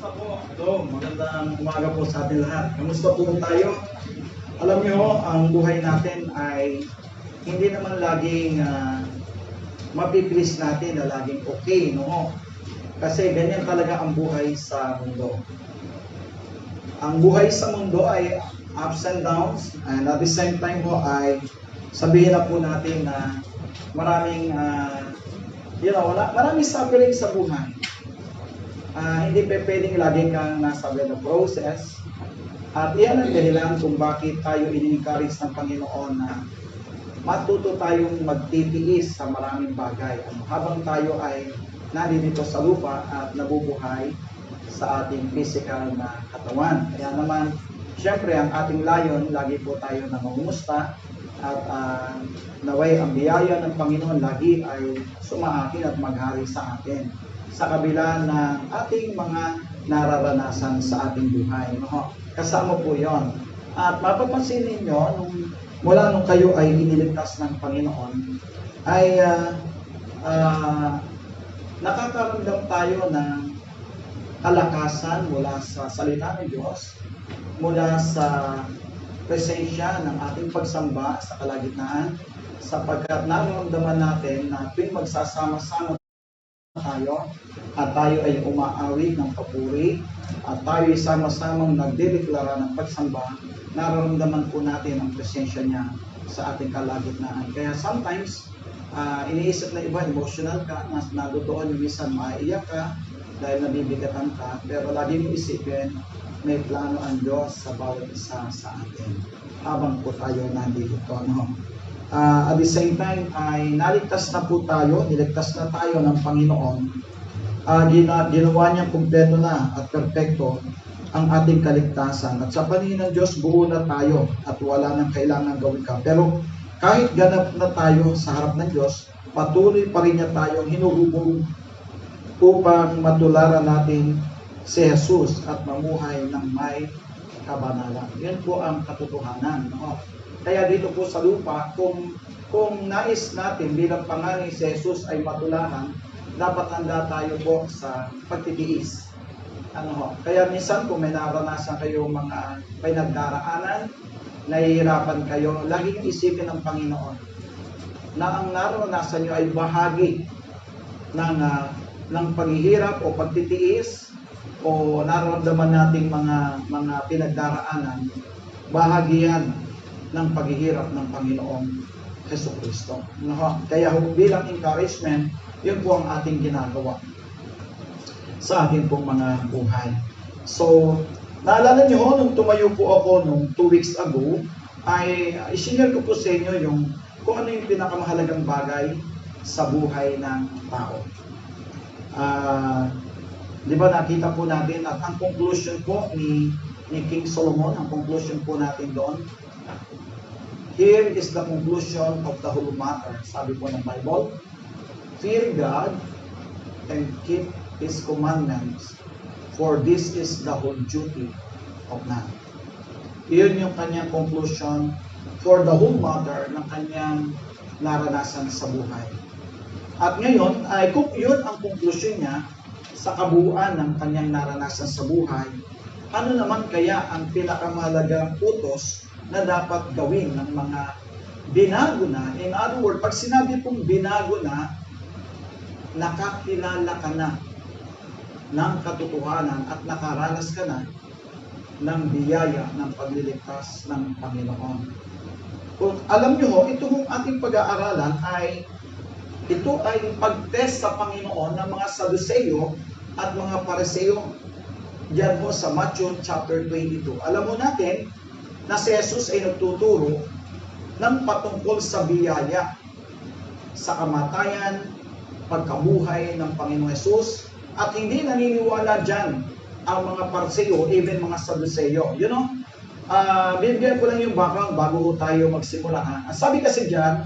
Kamusta po? Ito, magandang umaga po sa atin lahat. Kamusta po tayo? Alam nyo, ang buhay natin ay hindi naman laging mapiplis natin na laging okay, no? Kasi ganyan talaga ang buhay sa mundo. Ang buhay sa mundo ay ups and downs, and at the same time po ay sabihin na po natin na maraming maraming suffering sa buhay. Hindi pwedeng laging kang nasa the process. At iyan ang dahilan kung bakit tayo ini-encourage ng Panginoon na matuto tayong magtitiis sa maraming bagay. Habang tayo ay nandito sa lupa at nabubuhay sa ating physical na katawan. Kaya naman, syempre ang ating layon, lagi po tayo nangungumusta at naway ang biyaya ng Panginoon lagi ay sumaakin at maghari sa atin sa kabila ng ating mga nararanasan sa ating buhay. No? Kasama po yon. At mapapansin ninyo, mula nung kayo ay iniligtas ng Panginoon, ay nakakaramdam tayo ng kalakasan mula sa salita ng Diyos, mula sa presensya ng ating pagsamba sa kalagitnaan, sapagkat nararamdaman natin na tuwing magsasama-sama tayo at tayo ay umaawit ng papuri at tayo ay sama-samang nagdedeklara ng pagsamba, nararamdaman po natin ang presensya niya sa ating kalagitnaan. Kaya sometimes, iniisip na iba, emotional ka, nadudoon yung minsan maiiyak ka dahil nabibigatan ka, pero lagi mo isipin, may plano ang Diyos sa bawat isa sa atin habang po tayo nandito. No? At the same time ay naligtas na po tayo, niligtas na tayo ng Panginoon. Ginawa niya kumpleto na at perfecto ang ating kaligtasan. At sa paningin ng Diyos, buo na tayo at wala nang kailangan gawin ka. Pero kahit ganap na tayo sa harap ng Diyos, patuloy pa rin niya tayong hinuhubog upang matularan natin si Jesus at mamuhay ng may kabanalan. Yan po ang katotohanan. No? Kaya dito po sa lupa, kung nais natin bilang pangalan si Jesus ay matularan, dapat handa tayo po sa pagtitiis. Kaya minsan kung may naranasan kayo mga pinagdaraanan, nahihirapan kayo, laging isipin ng Panginoon na ang naranasan nyo ay bahagi ng paghihirap o pagtitiis o nararamdaman nating mga pinagdaraanan, bahagi yan ng paghihirap ng Panginoong Jesucristo. Kaya bilang encouragement, yun po ang ating ginagawa sa ating pong mga buhay. So, naalala nyo, nung tumayo po ako nung 2 weeks ago, ay isinare ko po sa inyo kung ano yung pinakamahalagang bagay sa buhay ng tao. Di ba nakita po natin at ang conclusion po ni King Solomon, ang conclusion po natin doon, here is the conclusion of the whole matter. Sabi po ng Bible, fear God and keep His commandments, for this is the whole duty of man. Iyon yung kanyang conclusion for the whole matter ng kanyang naranasan sa buhay. At ngayon, ay kung yun ang conclusion niya sa kabuuan ng kanyang naranasan sa buhay, ano naman kaya ang pinakamahalagang utos na dapat gawin ng mga binago na? In other words, pag sinabi pong binago na, nakakilala ka na ng katotohanan at nakaranas ka na ng biyaya ng pagliligtas ng Panginoon. Kung alam nyo ho, ito hong ating pag-aaralan ay ito ay pag-test sa Panginoon ng mga Saduceo at mga Pariseo diyan po sa Matthew chapter 22. Alam mo natin na si Jesus ay nagtuturo ng patungkol sa biyaya, sa kamatayan, pagkabuhay ng Panginoon Jesus, at hindi naniniwala dyan ang mga Pariseo, even mga Saduceo. You know, bibigyan ko lang yung background bago tayo magsimula. Sabi kasi dyan,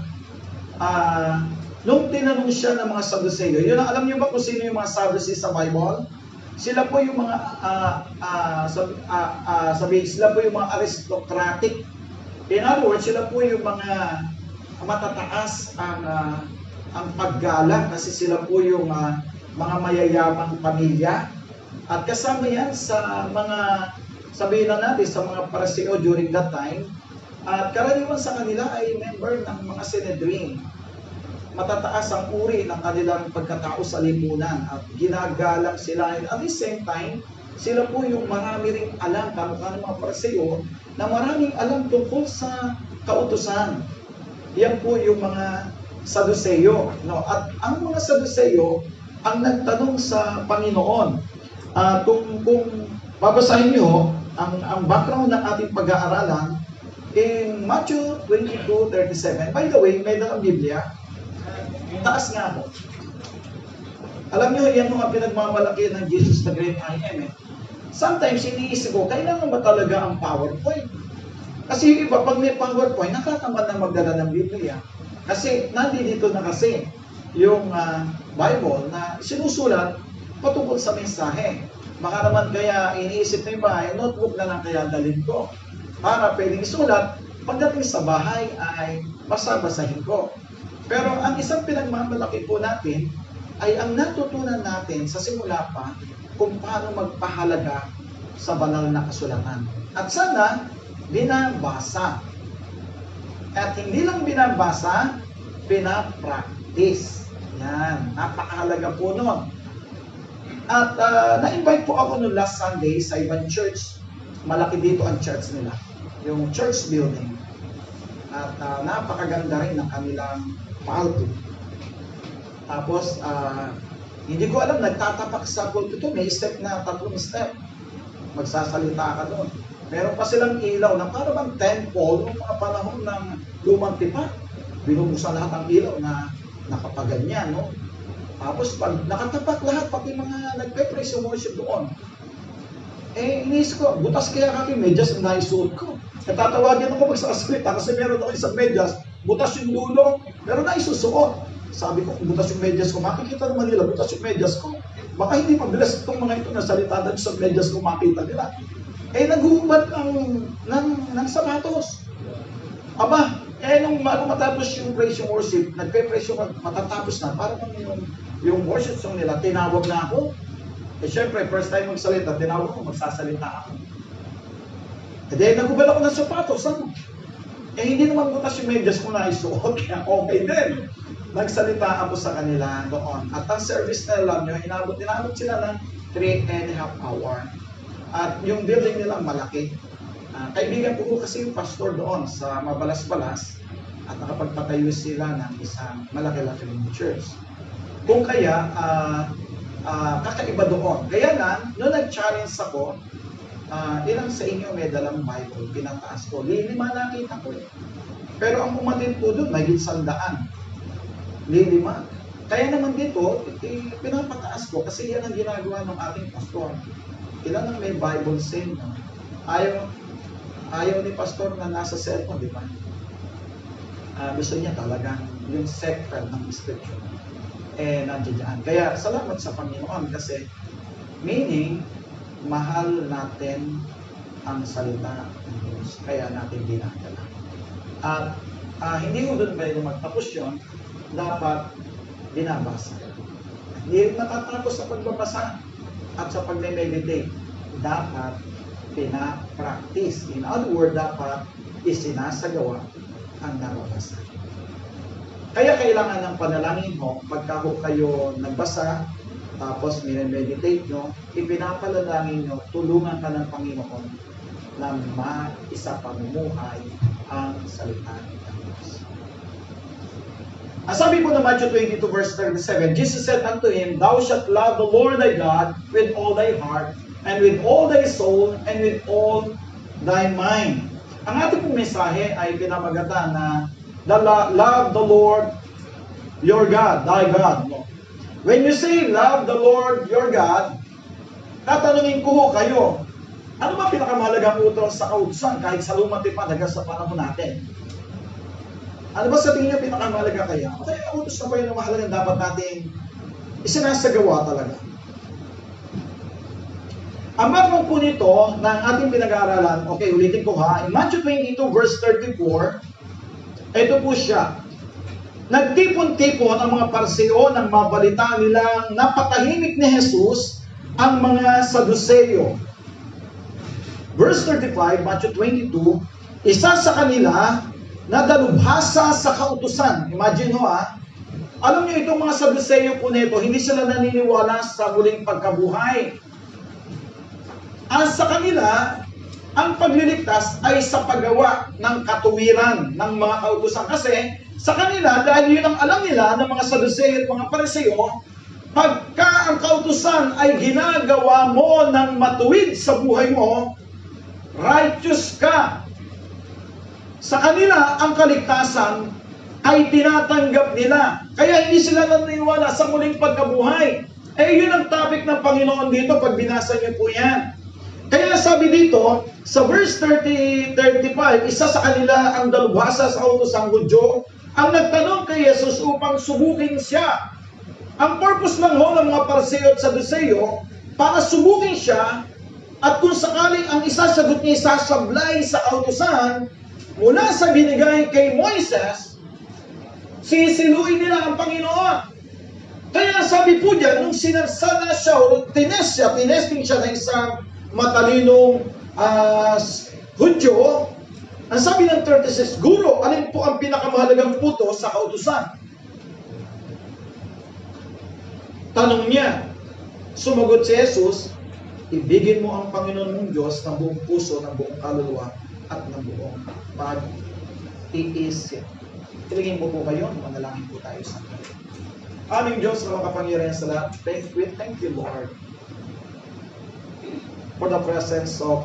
nung tinanong siya ng mga Saduceo, yun, alam niyo ba kung sino yung mga Sadducee sa Bible? Sila po yung mga sila po yung mga aristocratic. In other words, sila po yung mga matataas ang paggala kasi sila po yung mga mayayamang pamilya At kasama yan sa mga, sabihin na natin, sa mga Pariseo during that time. At karaniwan sa kanila ay member ng mga Sanhedrin. Matataas ang uri ng kanilang pagkatao sa lipunan at ginagalang sila. And at the same time, sila po yung marami ring alam, kamukha ng mga Pariseo, na maraming alam tungkol sa kautusan. Yan po yung mga Saduceo. No? At ang mga Saduceo ang nagtanong sa Panginoon. Kung babasahin nyo ang background ng ating pag-aaralan in Matthew 22:37. By the way, may dalang Biblia. Taas nga po. Alam nyo, yan mga pinagmamalaki ng Jesus na Great I Am. Sometimes, iniisip ko, kailangan ba talaga ang PowerPoint? Kasi yung iba, pag may PowerPoint, nakatamad na magdala ng Biblia. Kasi, nandito na kasi yung Bible na sinusulat patungkol sa mensahe. Baka naman kaya iniisip na iba, notebook na lang kaya dalhin ko. Para pwedeng isulat, pagdating sa bahay ay basa-basahin ko. Pero ang isang pinagmamalaki po natin ay ang natutunan natin sa simula pa kung paano magpahalaga sa banal na kasulatan. At sana, binabasa. At hindi lang binabasa, pinapractice. Yan, napakahalaga po nun. At na-invite po ako noong last Sunday sa ibang church. Malaki dito ang church nila, yung church building. At napakaganda rin ng kanilang palto. Tapos, hindi ko alam, nagtatapak sa pulpito, may step na 3 step. Magsasalita ka doon. Meron pa silang ilaw na para bang temple noong mga panahon ng lumang tipak. Binubuksan lahat ang ilaw na nakapaganyan, no? Tapos, pag nakatapak lahat, pati mga nagpe-praise and worship doon. Inis ko, butas kaya kaki medyas na naisuot ko. Tatawagin ako magsasalita kasi meron ako isang medyas, butas yung dulo, pero naisusuot. Sabi ko, kung butas yung medyas ko, makikita naman nila, butas yung medyas ko. Baka hindi mabilis itong mga ito na salita dahil sa medyas ko makita nila. Naghuhubad ng sapatos. Aba, nung matapos yung praise yung worship, nagpe-praise yung matatapos na, parang yung worship song nila, tinawag na ako. Siyempre, first time magsalita, tinawag ko, magsasalita ako. Naghubad ako ng sapatos, ano? Hindi naman butas yung medyas ko na isuot, kaya okay din. Nagsalita ako sa kanila doon. At ang service na alam nyo, inabot sila ng 3.5 hours. At yung building nila malaki. Kaibigan ko kasi yung pastor doon sa Mabalas-Balas at nakapagpatayo sila ng isang malaki-laking church. Kung kaya, kakaiba doon. Kaya lang, noong nag-challenge ako, ilang sa inyo may dalang Bible, pinataas ko. 5 nakita ko eh. Pero ang umatin po doon, may 100. 5. Kaya naman dito, pinapataas ko kasi yan ang ginagawa ng ating pastor. Ilan ang may Bible sing, no? Ayaw ni pastor na nasa cellphone, di ba? Gusto niya talagang yung sacred ng scripture. Nandiyan. Kaya salamat sa Panginoon kasi meaning, mahal natin ang salita ng Diyos. Kaya natin dinadala. At hindi ko doon pwede magtapos yun, dapat binabasa. Hindi matatapos sa pagbabasa at sa pag-meditate. Dapat pinapractice. In other words, dapat isinasagawa ang nababasa. Kaya kailangan ng panalangin mo, pagka kayo nagbasa, tapos minimeditate nyo, ipinapalalangin nyo, tulungan ka ng Panginoon na maisa pamumuhay ang salita ng Diyos. Ang sabi po ng Matthew 22 verse 37, Jesus said unto him, Thou shalt love the Lord thy God with all thy heart, and with all thy soul, and with all thy mind. Ang ating pong mensahe ay pinamagatan na love the Lord your God, thy God. When you say love the Lord your God, tatanungin ko kayo, ano ba pinakamahalagang utos sa kautusan kahit sa lumang tipan hanggang sa panahon natin? Ano ba sa tingin niyo pinakamahalaga kaya? O kaya utos na ba yung mahalagang dapat natin isinasagawa talaga? Ang background po nito ng ating pinag-aaralan, okay, ulitin ko ha, in Matthew 22 verse 34, ito po siya. Nagtipon-tipon ang mga Pariseo ng mabalita nilang napatahimik ni Jesus ang mga Saduceo. Verse 35, Matthew 22, isa sa kanila na dalubhasa sa kautusan. Imagine mo alam niyo itong mga Saduceo po nito, hindi sila naniniwala sa muling pagkabuhay. Sa kanila, ang pagliligtas ay sa paggawa ng katuwiran ng mga kautusan. Kasi sa kanila, dahil yun ang alam nila ng mga Saduceo at mga Pariseo, pagka ang kautusan ay ginagawa mo ng matuwid sa buhay mo, righteous ka. Sa kanila, ang kaligtasan ay tinatanggap nila. Kaya hindi sila naniniwala sa muling pagkabuhay. Yun ang topic ng Panginoon dito pag binasa niyo po yan. Kaya sabi dito, sa verse 35, isa sa kanila ang dalubhasa sa kautusang Hudyo, ang nagtanong kay Jesus upang subukin siya. Ang purpose lang ng mga Pariseo at Saduceo, para subukin siya, at kung sakaling ang isasagot niya isasablay sa kautusan, mula sa binigay kay Moises, sisiluin nila ang Panginoon. Kaya sabi po diyan, nung sinarsana siya, o tinesting siya ng isang matalinong Hudyo, ang sabi ng 36, Guro, alin po ang pinakamahalagang puto sa kautusan? Tanong niya. Sumagot si Jesus, ibigin mo ang Panginoon mong Diyos ng buong puso, ng buong kaluluwa, at ng buong pag-iisip. Tingin mo po kayo, manalangin po tayo sa Diyos. Aming Diyos na makapangyarihan sa lahat, thank you, Lord, for the presence of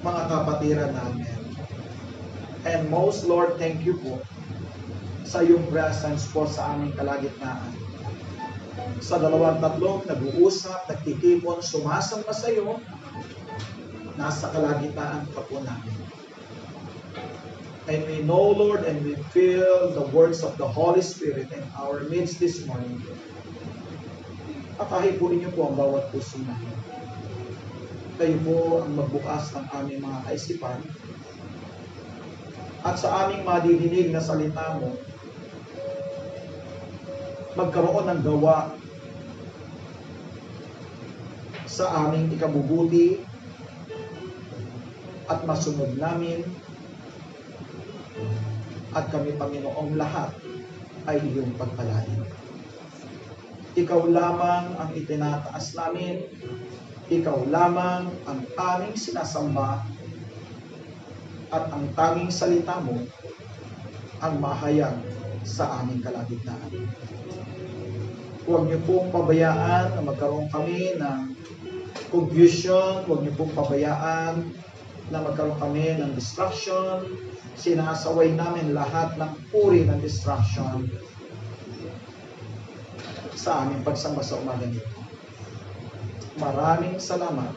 mga kapatiran namin. And most, Lord, thank you po sa iyong presence po sa aming kalagitnaan. Sa dalawang tatlong nag-uusap, nagtitipon, sumasamba sa iyo, nasa kalagitnaan pa po namin. And we know, Lord, and we feel the words of the Holy Spirit in our midst this morning. Pakahipuin niyo po ang bawat puso namin. Kayo po ang magbukas ng aming mga kaisipan at sa aming madidinig na salita mo, magkaroon ng gawa sa aming ikabubuti at masunod namin, at kami, Panginoong, lahat ay iyong pagpalain. Ikaw lamang ang itinataas namin, ikaw lamang ang aming sinasamba, at ang tanging salita mo ang mahayag sa aming kalagitnaan. Huwag niyo pong pabayaan na magkaroon kami ng confusion, huwag niyo pong pabayaan na magkaroon kami ng distraction. Sinasaway namin lahat ng uri ng distraction sa aming pagsamba sa umaga nito. Maraming salamat.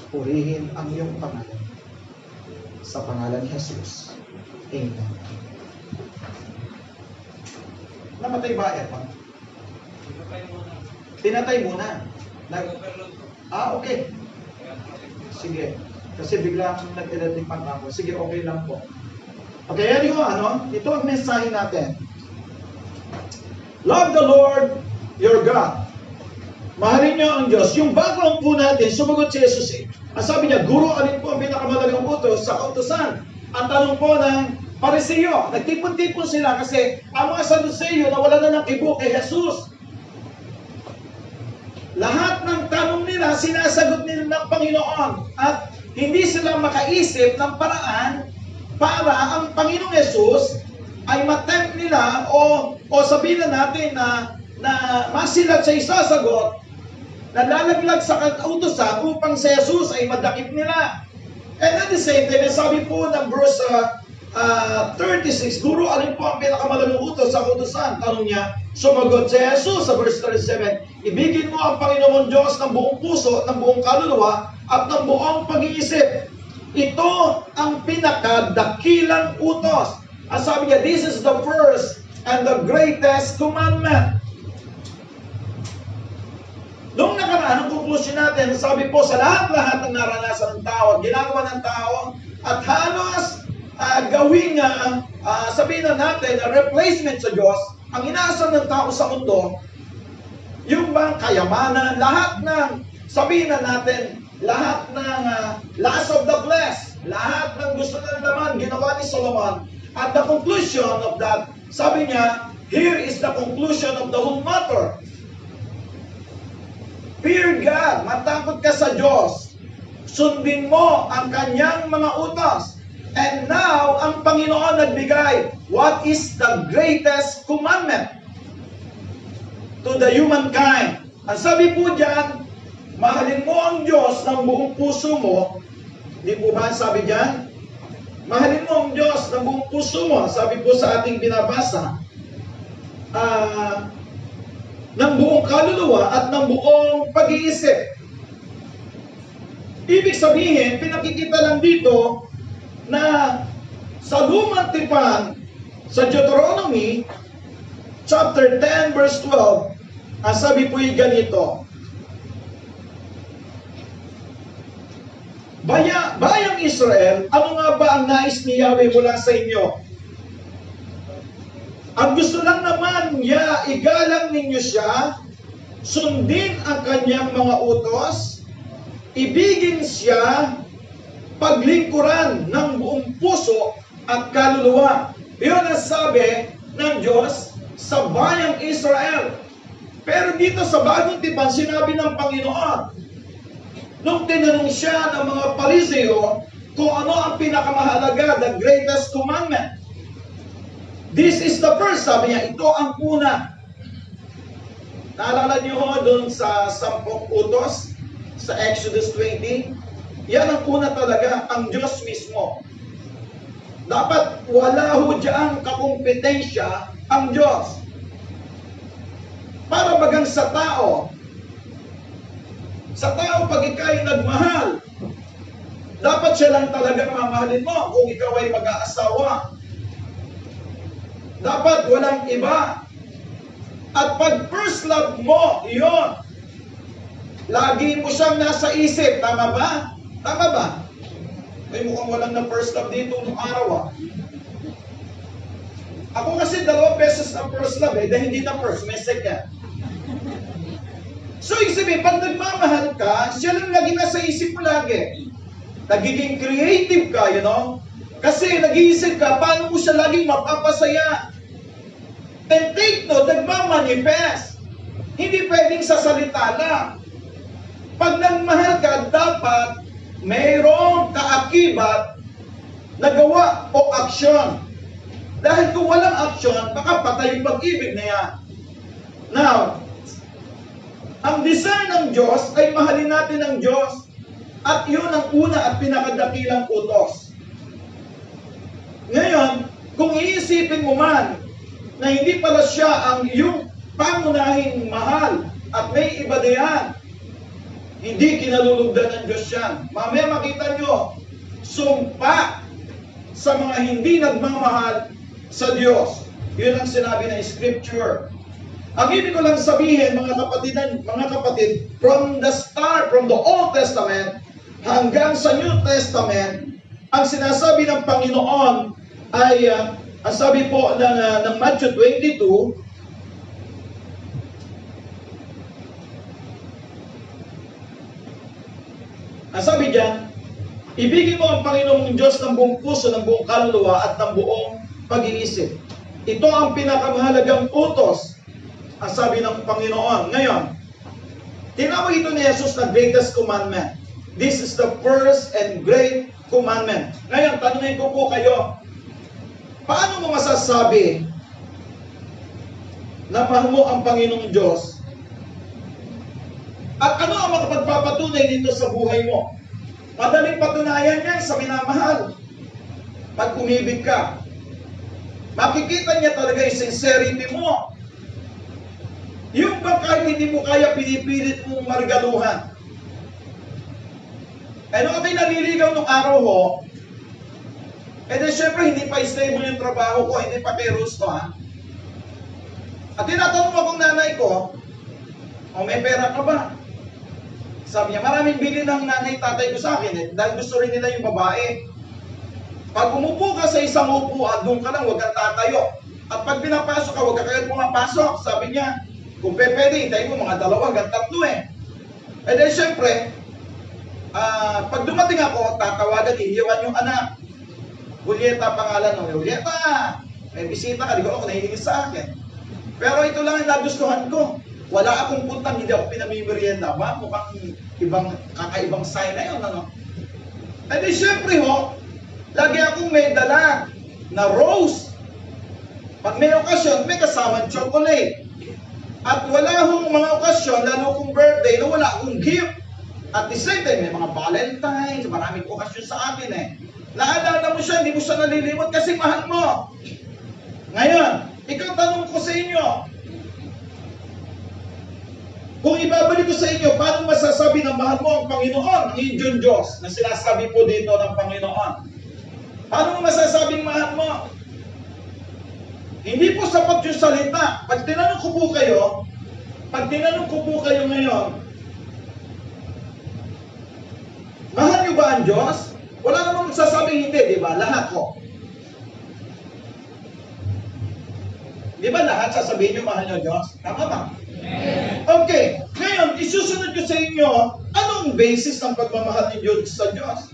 Purihin ang iyong pangalan. Sa pangalan ni Jesus. Amen. Namatay ba, Evan? Tinatay muna. Okay. Sige. Kasi biglang nag-electric pang ako. Sige, okay lang po. Okay, ito ang mensahe natin. Love the Lord, your God. Mahalin niyo ang Diyos. Yung background po natin, sumagot si Jesus Ang sabi niya, Guro, alin po ang pinakamalagang utos sa kautusan? Ang tanong po ng Pariseo, nagtipon-tipon sila kasi ang mga Saduceo nawala na ng kibo kay Jesus. Lahat ng tanong nila, sinasagot nila ng Panginoon. At hindi sila makaisip ng paraan para ang Panginoong Jesus ay matempt nila o sabihin na natin na masilat sa isasagot, na lalaglag sa kautusan upang si Jesus ay madakip nila. And at the same time, sabi po ng verse 36, Guro, alin po ang pinakamalagang utos sa kautusan? Tanong niya, sumagot si Jesus sa verse 37, ibigin mo ang Panginoon Diyos ng buong puso, ng buong kaluluwa, at ng buong pag-iisip. Ito ang pinakadakilang utos. Ang sabi niya, this is the first and the greatest commandment. Noong nakaraan, ang conclusion natin, sabi po sa lahat-lahat ng naranasan ng tao, ginagawa ng tao, at halos gawing, sabihin na natin, replacement sa Diyos, ang inaasam ng tao sa mundo, Yung bang kayamanan, lahat ng, sabihin na natin, lahat ng lust of the flesh, lahat ng gusto ng laman, ginawa ni Solomon. At the conclusion of that, sabi niya, here is the conclusion of the whole matter. Fear God, matakot ka sa Diyos. Sundin mo ang kanyang mga utos. And now, ang Panginoon nagbigay, what is the greatest commandment to the humankind? Ang sabi po dyan, mahalin mo ang Diyos ng buong puso mo. Di po ba sabi dyan? Mahalin mo ang Diyos ng buong puso mo. Sabi po sa ating binabasa, ng buong kaluluwa at ng buong pag-iisip. Ibig sabihin, pinakikita lang dito na sa lumang tipan, sa Deuteronomy, chapter 10, verse 12, ang sabi po yung ganito, Bayang Israel, ano nga ba ang nais ni Yahweh mula sa inyo? Ang gusto lang naman niya, igalang ninyo siya, sundin ang kanyang mga utos, ibigin siya, paglingkuran ng buong puso at kaluluwa. Iyon ang sabi ng Diyos sa bayang Israel. Pero dito sa bagong tipan, sinabi ng Panginoon, nung tinanong siya ng mga Pariseo kung ano ang pinakamahalaga, the greatest commandment. This is the first, sabi niya, ito ang una. Naalala niyo ho doon sa 10 utos, sa Exodus 20? Yan ang una talaga, ang Diyos mismo. Dapat wala ho diyang kakumpetensya ang Diyos. Para bagang sa tao pag ikaw'y nagmahal, dapat siya lang talaga mamahalin mo kung ikaw ay mag-aasawa. Dapat walang iba. At pag first love mo, iyon, lagi mo siyang nasa isip, tama ba? Tama ba? Ay mukhang walang na first love dito nung araw Ako kasi 2 beses na first love dahil hindi na first, may second. So ibig sabihin, pag nagmamahal ka, siya lang lagi nasa isip mo lagi. Nagiging creative ka, you know? Kasi nag-iisip ka, paano mo siya laging mapapasaya? And take note, nagmamanifest. Hindi pwedeng sa salita lang. Pag nagmahal ka, dapat mayroong kaakibat na gawa o aksyon. Dahil kung walang aksyon, baka patay yung pag-ibig na yan. Now, ang design ng Diyos ay mahalin natin ang Diyos. At yun ang una at pinakadakilang utos. Ngayon, kung iisipin mo man na hindi pala siya ang iyong pangunahing mahal at may iba diyan, hindi kinalulugdan ng Diyos yan. Mamaya makita nyo, sumpa sa mga hindi nagmamahal sa Diyos. Yun ang sinabi ng Scripture. Ang ibig ko lang sabihin, mga kapatid, from the start, from the Old Testament, hanggang sa New Testament, ang sinasabi ng Panginoon ay, ang sabi po ng Matthew 22, ang sabi diyan, ibigin mo ang Panginoong Diyos ng buong puso, ng buong kaluluwa at ng buong pag-iisip. Ito ang pinakamahalagang utos, ang sabi ng Panginoon. Ngayon, tinawag ito ni Jesus na greatest commandment. This is the first and great commandment. Ngayon, tanungin ko po kayo, paano mo masasabi na mahal mo ang Panginoong Diyos? At ano ang makapagpapatunay dito sa buhay mo? Madaling patunayan yan sa minamahal. Pag umibig ka, makikita niya talaga yung sincerity mo. Yung bang kahit hindi mo kaya, pinipilit mong marigaluhan. Eh nung ako'y naliligaw nung araw ho, eh di syempre hindi pa stable yung trabaho ko, hindi pa pay rusto ha. At tinatanong akong nanay ko, may pera ka ba? Sabi niya, maraming bili ng nanay tatay ko sa akin dahil gusto rin nila yung babae. Pag umupo ka sa isang upuan, doon ka lang, huwag kang tatayo. At pag pinapasok ka, huwag ka kagad pumapasok. Sabi niya, Kung pwede, hintayin mo mga 2 hanggang 3 eh. And then syempre, pag dumating ako, tatawagan, ihiwan yung anak. Julieta pangalan ng Julieta, may bisita ka, di ko ako nahihinig sa akin. Pero ito lang ang nagustuhan ko. Wala akong puntang, hindi ako pinamimerienda. Mukhang kakaibang sign na yun, ano? And then syempre ho, lagi akong may dala na rose. Pag may okasyon, may kasamang chocolate. At wala hong mga okasyon, lalo kong birthday, na wala akong gift. At the same time, may mga Valentine's, maraming okasyon sa akin eh. Naalala mo siya, hindi mo siya nalilimot kasi mahal mo. Ngayon, ikaw tanong ko sa inyo, kung ibabalik ko sa inyo, paano masasabi na mahal mo ang Panginoon, ang inyong Diyos, na sinasabi po dito ng Panginoon? Paano mo masasabing mahal mo? Hindi po sapat yung salita. Pag tinanong ko po kayo ngayon, mahal niyo ba ang Diyos? Wala namang magsasabing hindi, di ba? Lahat ko. Di ba lahat sasabihin niyo mahal niyo ang Diyos? Tama ba? Okay. Ngayon, isusunod ko sa inyo, anong basis ng pagmamahal ni Diyos sa Diyos?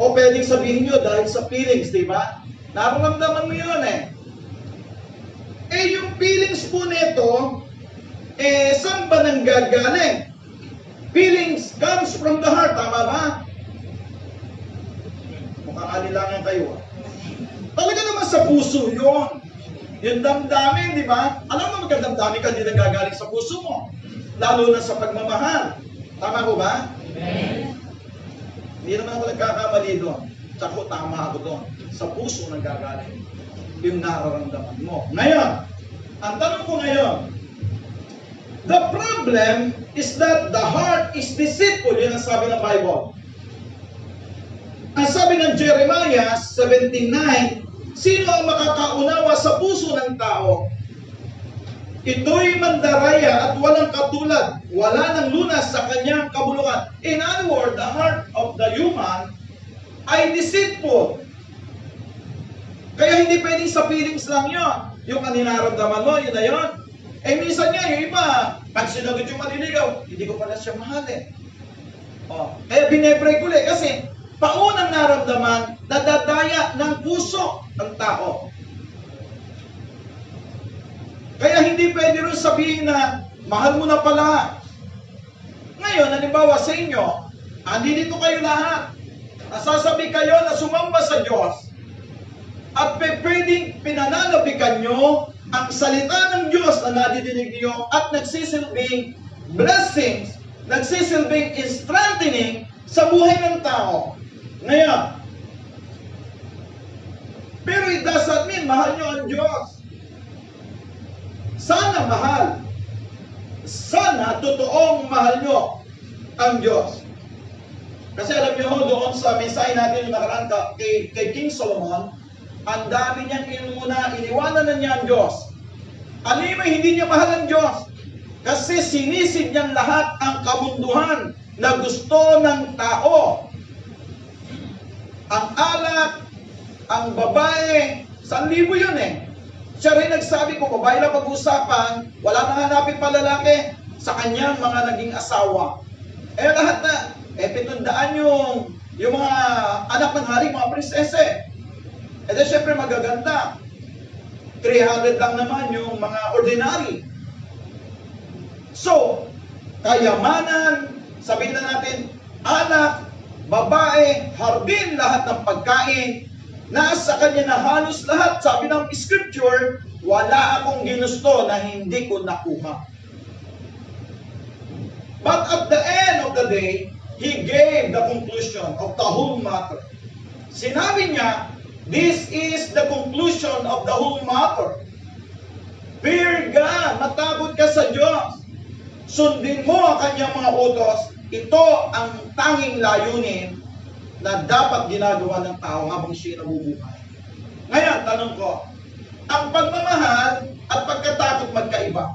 O pwedeng sabihin niyo dahil sa feelings, di ba? Nararamdaman mo yun eh. Yung feelings po nito, saan ba nanggagaling? Feelings comes from the heart, tama ba? Mukhang alilangan kayo. Talaga naman sa puso yun. Yung damdamin, di ba? Alam mo magkadamdamin ka, hindi nagagaling sa puso mo. Lalo na sa pagmamahal. Tama ko ba? Amen. Hindi naman ako nagkakamali doon. Tsaka tama ako doon. Sa puso nagagaling yung nararamdaman mo. Ngayon, ang tanong ko ngayon, the problem is that the heart is deceitful. Yan ang sabi ng Bible. Ang sabi ng Jeremiah 17:9, sino ang makakaunawa sa puso ng tao? Ito'y mandaraya at walang katulad. Wala nang lunas sa kanyang kabulukan. In other words, the heart of the human ay deceitful. Kaya hindi pwedeng sa feelings lang yun. Yung kaninaramdaman mo, yun na yun. Minsan nga, yung iba, pag sinagot yung maliligaw, hindi ko pala siya mahal eh. Kaya binepray ko ulit kasi paunang naramdaman, nadadaya ng puso ng tao. Kaya hindi pwede rin sabihin na mahal mo na pala. Ngayon, halimbawa sa inyo, andito kayo lahat. Nasasabi kayo na sumamba sa Diyos at pwedeng pinananabikan nyo ang salita ng Diyos na nadidinig nyo at nagsisilbing blessings, nagsisilbing strengthening sa buhay ng tao. Ngayon, pero it doesn't mean mahal nyo ang Diyos. Sana mahal. Sana totoong mahal nyo ang Diyos. Kasi alam nyo doon sa mensahe natin yung nakaraan kay King Solomon, ang dami niyang iniwanan na niya ang Diyos. Ano yung hindi niya mahal ang Diyos? Kasi sinisid niyang lahat ang kabunduhan na gusto ng tao. Ang alak, ang babae, 1,000 yun eh. Siya rin nagsabi ko, babae na pag-usapan, wala nang hanapin pa lalaki sa kanyang mga naging asawa. Lahat na, 700 yung mga anak ng hari, mga prinsese. Then syempre magaganda. 300 lang naman yung mga ordinary. So, kayamanan, sabihin na natin, anak, babae, hardin, lahat ng pagkain, nasa kanya na halos lahat. Sabi ng scripture, wala akong ginusto na hindi ko nakuha. But at the end of the day, he gave the conclusion of the whole matter. Sinabi niya, this is the conclusion of the whole matter. Fear God, matakot ka sa Diyos. Sundin mo ang kanyang mga utos. Ito ang tanging layunin na dapat ginagawa ng tao habang siya nabubuhay. Ngayon, tanong ko, ang pagmamahal at pagkatakot magkaiba.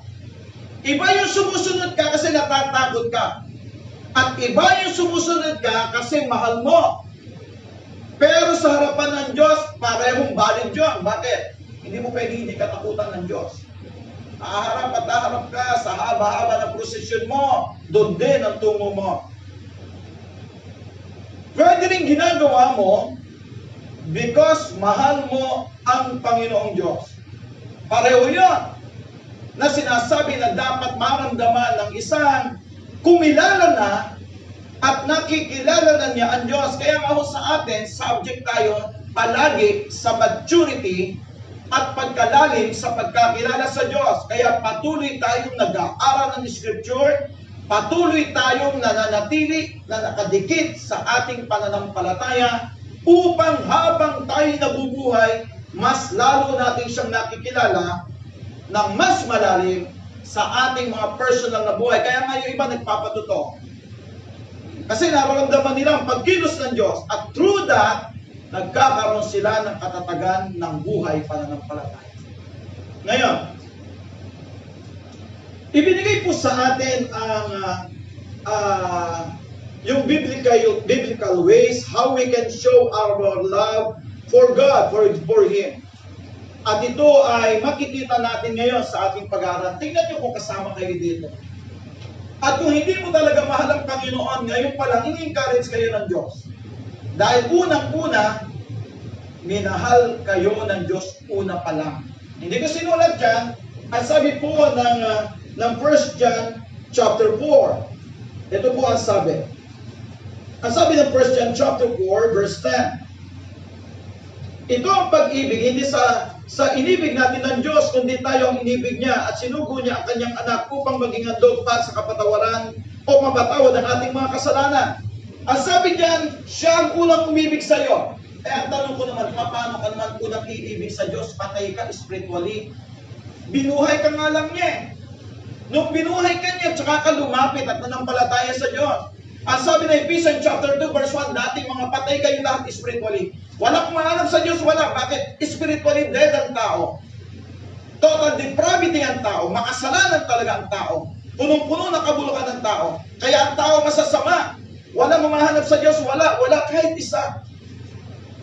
Iba yung sumusunod ka kasi natatakot ka. At iba yung sumusunod ka kasi mahal mo. Pero sa harapan ng Diyos, parehong valid yun. Bakit? Hindi mo pwede hindi katakutan ng Diyos. Haharap at haharap ka sa haba-haba ng prosesyon mo. Doon din ang tungo mo. Pwede rin ginagawa mo because mahal mo ang Panginoong Diyos. Pareho yun na sinasabi na dapat maramdaman ng isang kumilala na at nakikilala na niya ang Diyos. Kaya nga ho sa atin, subject tayo palagi sa maturity at pagkalalim sa pagkakilala sa Diyos. Kaya patuloy tayong nag-aaral ng Scripture, patuloy tayong nananatili na nakadikit sa ating pananampalataya upang habang tayo nabubuhay, mas lalo natin siyang nakikilala ng mas malalim sa ating mga personal na buhay. Kaya nga yung iba nagpapatuto. Kasi nararamdaman nila ang pagkilos ng Diyos at through that, nagkakaroon sila ng katatagan ng buhay pananampalataya. Ngayon, ibinigay po sa atin ang yung biblical ways how we can show our love for God, for Him. At ito ay makikita natin ngayon sa ating pag-aaral. Tingnan niyo kung kasama kayo dito. At kung hindi mo talaga mahal ang Panginoon, ngayon pa lang, i-encourage kayo ng Diyos. Dahil unang-una, minahal kayo ng Diyos una pa lang. Hindi ko sinulat dyan, ang sabi po ng 1 John chapter 4. Ito po ang sabi. Ang sabi ng 1 John chapter 4, verse 10. Ito ang pag-ibig, hindi sa inibig natin ng Diyos, kundi tayo ang inibig niya at sinugo niya ang kanyang anak upang maging handog para sa kapatawaran o mapatawad ang ating mga kasalanan. Ang sabi diyan, siya ang unang umibig sa iyo. Ang tanong ko naman, paano ka naman unang iibig sa Diyos? Patay ka spiritually. Binuhay ka nga lang niya. Nung binuhay ka niya, tsaka ka lumapit at nanampalataya sa Diyos. Ang sabi na Ephesians chapter 2 verse 1, dating mga patay kayo lahat spiritually. Wala kumahanap sa Diyos, wala. Bakit? Spiritually dead ang tao. Total depravity ang tao. Makasalanan talaga ang tao. Punong-puno na kabulukan ng tao. Kaya ang tao masasama. Wala mamahanap sa Diyos, wala kahit isa.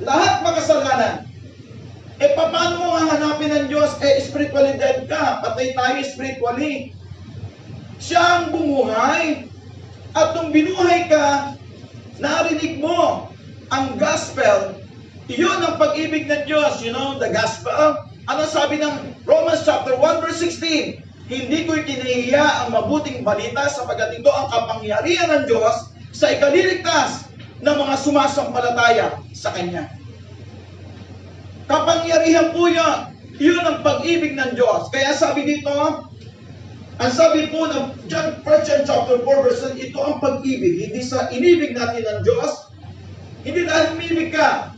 Lahat makasalanan. Paano mo hahanapin ng Diyos? Spiritually dead ka. Patay tayo spiritually. Siya ang bumuhay. At nung binuhay ka, narinig mo ang gospel. Iyon ang pag-ibig ng Diyos. You know, the gospel. Ano sabi ng Romans chapter 1 verse 16? Hindi ko ikinahiya ang mabuting balita sapagkat ito ang kapangyarihan ng Diyos sa ikaliligtas ng mga sumasampalataya sa Kanya. Kapangyarihan po yan. Iyon ang pag-ibig ng Diyos. Kaya sabi dito, ang sabi po ng John 1 chapter 4 verse 1, ito ang pag-ibig. Hindi sa inibig natin ng Diyos, hindi dahil umibig ka,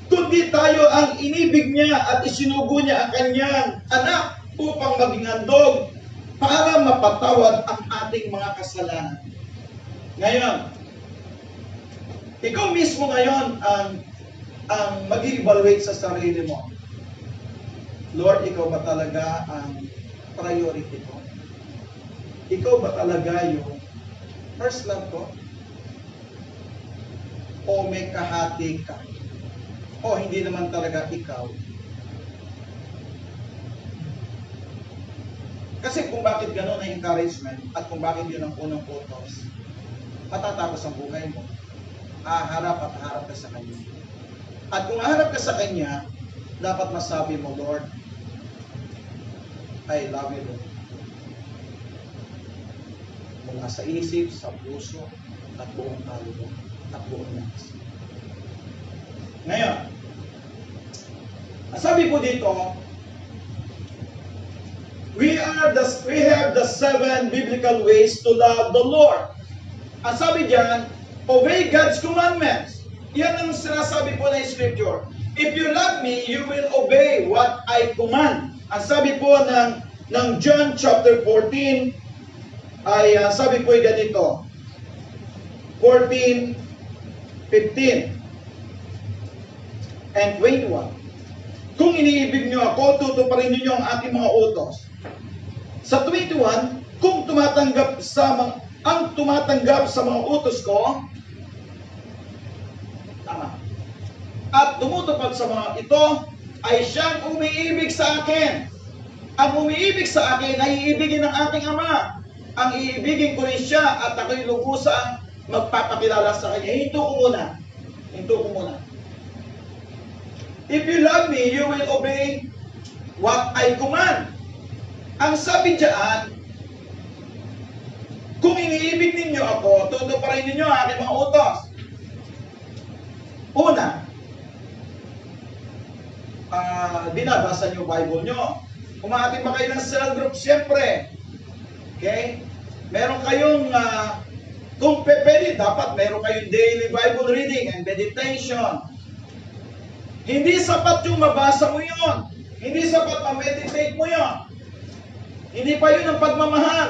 kundi tayo ang inibig niya at isinugo niya ang kanyang anak upang maging handog para mapatawad ang ating mga kasalanan. Ngayon, ikaw mismo ngayon ang mag-evaluate sa sarili mo. Lord, ikaw ba talaga ang priority ko? Ikaw ba talaga yung first love ko? O may kahati ka? O hindi naman talaga ikaw? Kasi kung bakit gano'n ang encouragement at kung bakit yun ang unang photos, matatapos ang buhay mo. Harap at harap ka sa Kanya. At kung harap ka sa Kanya, dapat masabi mo, Lord, I love you, Lord. Mula sa isip, sa puso, at buong kaluluwa, at buong nais. Ngayon, sabi po dito, we have the 7 biblical ways to love the Lord. Ang sabi diyan, obey God's commandments. Yan ang sinasabi po ng Scripture. If you love me, you will obey what I command. Ang sabi po ng John chapter 14 ay sabi po ay ganito. 14, 15 and 21. Kung iniibig nyo ako, tutuparin niyo ang aking mga utos. Sa 21, kung tumatanggap sa mga utos ko, tama. At tumutupad sa mga ito, ay siyang umiibig sa akin. Ang umiibig sa akin ay iibigin ng aking Ama. Ang iibigin ko rin siya at ako'y lubusang magpapakilala sa kanya. Hinto ko muna. If you love me, you will obey what I command. Ang sabi diyan, kung iniibig ninyo ako, tutuparin ninyo ang aking mga utos. Una, binabasa niyo Bible niyo. Umaating ba kayo ng cell group? Siyempre. Okay? Meron kayong, kung pwede, dapat meron kayong daily Bible reading and meditation. Hindi sapat yung mabasa mo yun. Hindi sapat ma-meditate mo yun. Hindi pa yun ang pagmamahal.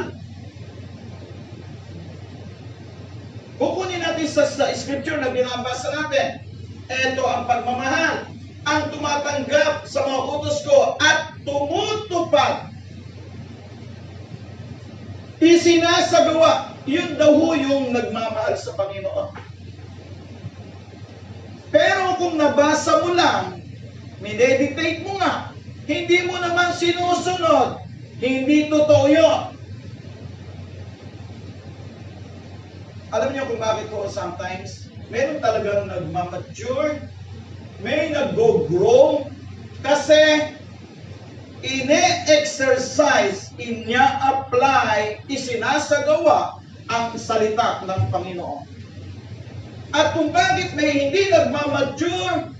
Kukunin natin sa scripture na binabasa natin. Ito ang pagmamahal. Ang tumatanggap sa mga utos ko at tumutupad. Isinasagawa. Yun daw yung nagmamahal sa Panginoon. Pero kung nabasa mo lang, mineditate mo nga, hindi mo naman sinusunod, hindi totoo yun. Alam niyo kung bakit ko sometimes, meron talagang nagmamature, may nag-grow, kasi ine-exercise, inya-apply, isinasagawa ang salita ng Panginoon. At kung bakit may hindi nagmamature,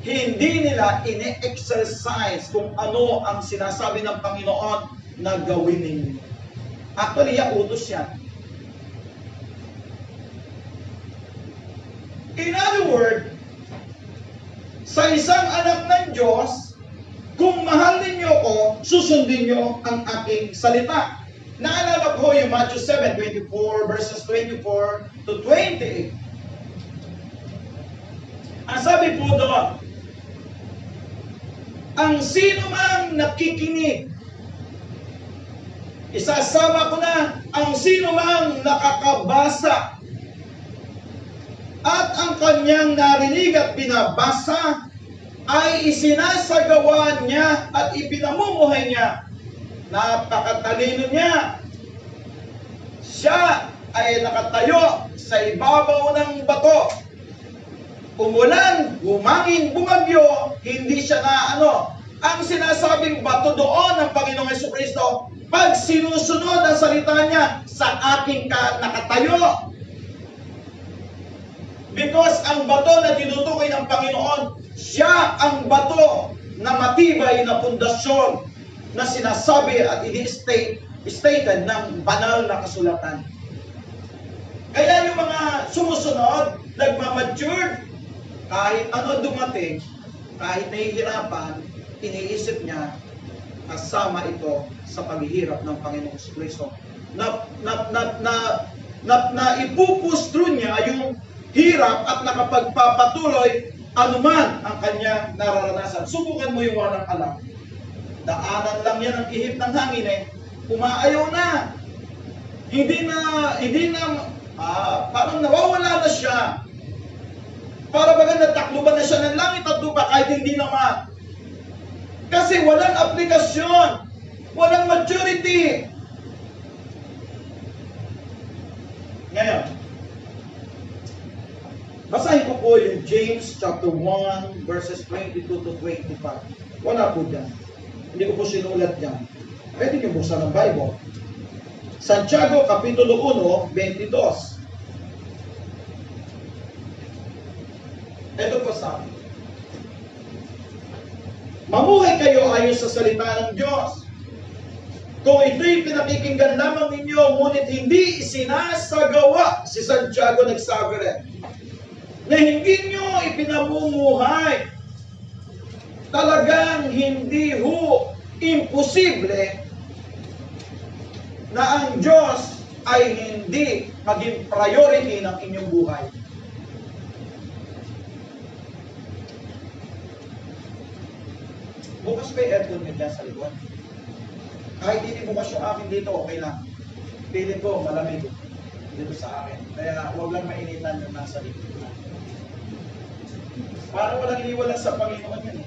hindi nila ine-exercise kung ano ang sinasabi ng Panginoon na gawin ninyo. Actually, utos yan. In other words, sa isang anak ng Diyos, kung mahal ninyo ko, susundin nyo ang aking salita. Naalala ko yung Matthew 7:24 verses 24 to 28. Ang sabi po doon, ang sino mang nakikinig, isasama ko na ang sino mang nakakabasa at ang kanyang narinig at binabasa ay isinasagawa niya at ipinamumuhay niya. Napakatalino niya. Siya ay nakatayo sa ibabaw ng bato. Umulan, humangin, bumagyo, hindi siya na Ang sinasabing bato doon ng Panginoong Jesucristo, pag sinusunod ang salita niya, sa aking nakatayo. Because ang bato na tinutukoy ng Panginoon, siya ang bato na matibay na pundasyon na sinasabi at stated ng banal na kasulatan. Kaya yung mga sumusunod, nagmamature, kahit ano dumating, kahit nahihirapan, iniisip niya, kasama ito sa paghihirap ng Panginoong Jesucristo. Na ipupus through niya yung hirap at nakapagpapatuloy anuman ang kanyang nararanasan. Subukan mo yung walang alam. Daanan lang yan ang ihip ng hangin umaayaw na. Hindi na, parang nawawala na siya. Para baga natakluban na siya ng langit at lupa kahit hindi naman. Kasi walang aplikasyon, walang maturity. Ngayon, basahin ko po yung James chapter 1 verses 22 to 25. Wala po dyan. Hindi ko po sinulat dyan. Pwede niyo buksan ng Bible. Santiago Kapitulo 1, 22. Ito po sabi. Mamuhay kayo ayon sa salita ng Diyos. Kung ito'y pinakikinggan lamang ninyo, ngunit hindi isinasagawa, si Santiago nagsabi rin, na hindi nyo ipinamumuhay, talagang hindi imposible na ang Diyos ay hindi maging priority ng inyong buhay. Bukas pa yung aircon nyo dyan sa likod. Kahit hindi bukas yung akin dito, okay lang. Pilit ko, malamig dito sa akin. Kaya huwag lang mainitan yung nasa likod. Parang walang iniwalan sa Panginoon yan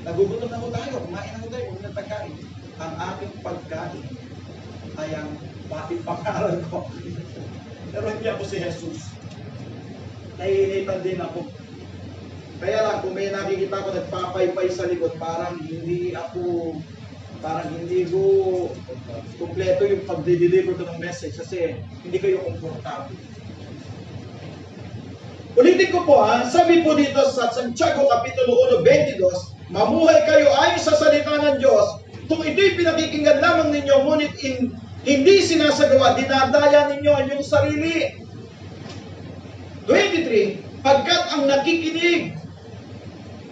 Nagugutom na po tayo, kumain na po tayo, huwag na pagkain. Ang ating pagkain ay ang pangaral ko. Pero hindi ako si Jesus. Naiinitan din ako. Kaya lang, kung may nakikita ko nagpapaypay sa likod, parang hindi ko kumpleto yung pag-deliver ko ng message kasi hindi kayo komportable. Ulitin ko po sabi po dito sa Santiago Kapitulo 1:22, mamuhay kayo ayon sa salita ng Diyos, kung ito'y pinakikinggan lamang ninyo, ngunit hindi sinasagawa, dinadaya ninyo ang inyong sarili. 23, pagkat ang nakikinig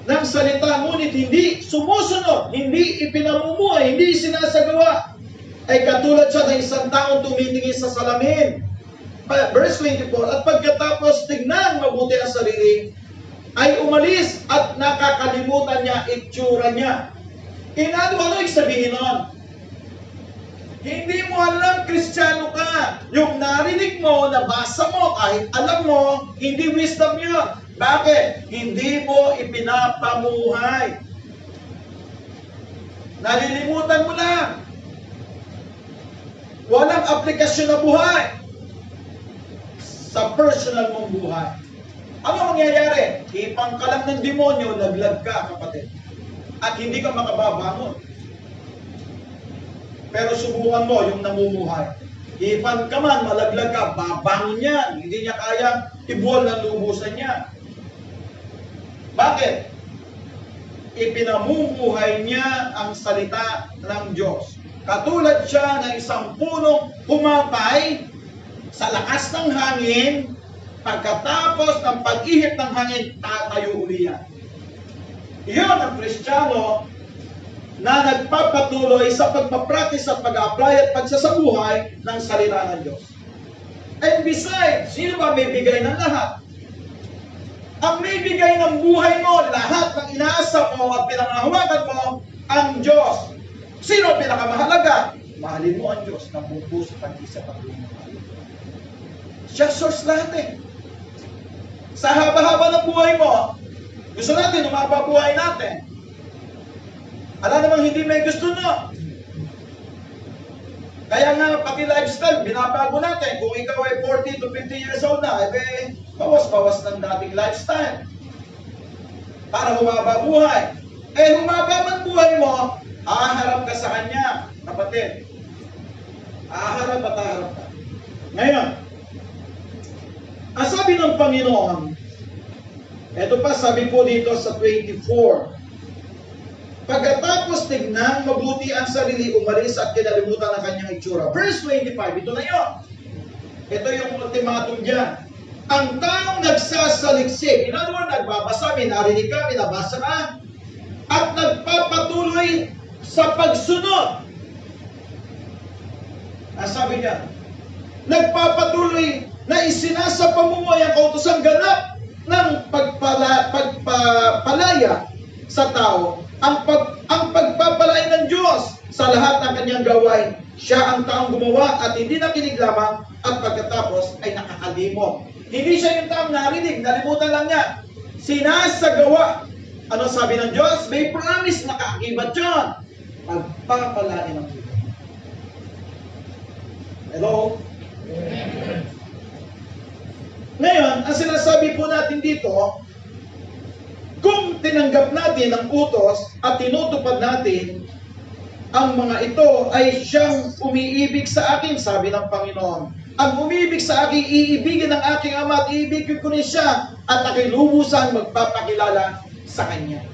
ng salita ngunit hindi sumusunod, hindi ipinamumuhay, hindi sinasagawa, ay katulad siya ng isang taong tumitingin sa salamin. Verse 24, at pagkatapos tignan mabuti ang sarili, ay umalis at nakakalimutan niya itsura niya. Ano yung sabihin nun? Hindi mo alam, Kristiyano ka. Yung narinig mo, nabasa mo, kahit alam mo, hindi wisdom yun. Bakit? Hindi mo ipinapamuhay. Nalilimutan mo lang. Walang aplikasyon na buhay sa personal mong buhay. Ano mangyayari? Ipang ka lang ng demonyo, naglag ka, kapatid. At hindi ka makababangon. Pero subukan mo yung namumuhay. Ipan ka man, malaglag ka, babangon yan. Hindi niya kayang ibuwal ng lubusan niya. Bakit? Ipinamumuhay niya ang salita ng Diyos. Katulad siya ng isang punong humapay sa lakas ng hangin, pagkatapos ng pag-ihip ng hangin, tatayo uli yan. Iyon ang Kristiyano na nagpapatuloy sa pagpapractice at pag-apply at pagsasabuhay ng salita ng Diyos. And besides, sino ba may bigay ng lahat? Ang may bigay ng buhay mo, lahat ng inaasa mo at pinangahawakan mo, ang Diyos. Sino pinakamahalaga? Mahalin mo ang Diyos ng buong puso, pag-isip at buong mahal. Siya source lahat eh. Sa haba-haba ng buhay mo, gusto natin, umaba buhay natin. Alam namang hindi may gusto no. Kaya nga, pati lifestyle, binabago natin. Kung ikaw ay 40 to 50 years old na, bawas-bawas ng dating lifestyle. Para humaba buhay. Humaba man buhay mo, haharap ka sa Kanya, kapatid. Haharap at haharap ka. Ngayon, ang sabi ng Panginoon, ito pa, sabi po dito sa 24, pagkatapos tignan mabuti ang sarili, umalis at kinalimutan ang kanyang itsura. Verse 25, ito na yun. Ito yung ultimatum dyan. Ang taong nagsasaliksik, in other words, nagbabasa, minarinig ka, minabasa ka, at nagpapatuloy sa pagsunod. Ang sabi niya, nagpapatuloy na isinasapamuhay ang kautosang ganap ng pagpapalaya sa tao, ang pagpapalain ng Diyos sa lahat ng kanyang gawain. Siya ang taong gumawa at hindi nakinig lamang at pagkatapos ay nakakalimot. Hindi siya yung taong narinig, nalimutan lang niya. Sinasagawa. Ano sabi ng Diyos? May promise na kaakibat yun. Pagpapalain ng Diyos. Hello? Ngayon, ang sinasabi po natin dito, kung tinanggap natin ang utos at tinutupad natin, ang mga ito ay siyang umiibig sa akin, sabi ng Panginoon. Ang umibig sa akin, iibigin ng aking Ama at iibigin ko rin siya at aking lubusan magpapakilala sa Kanya.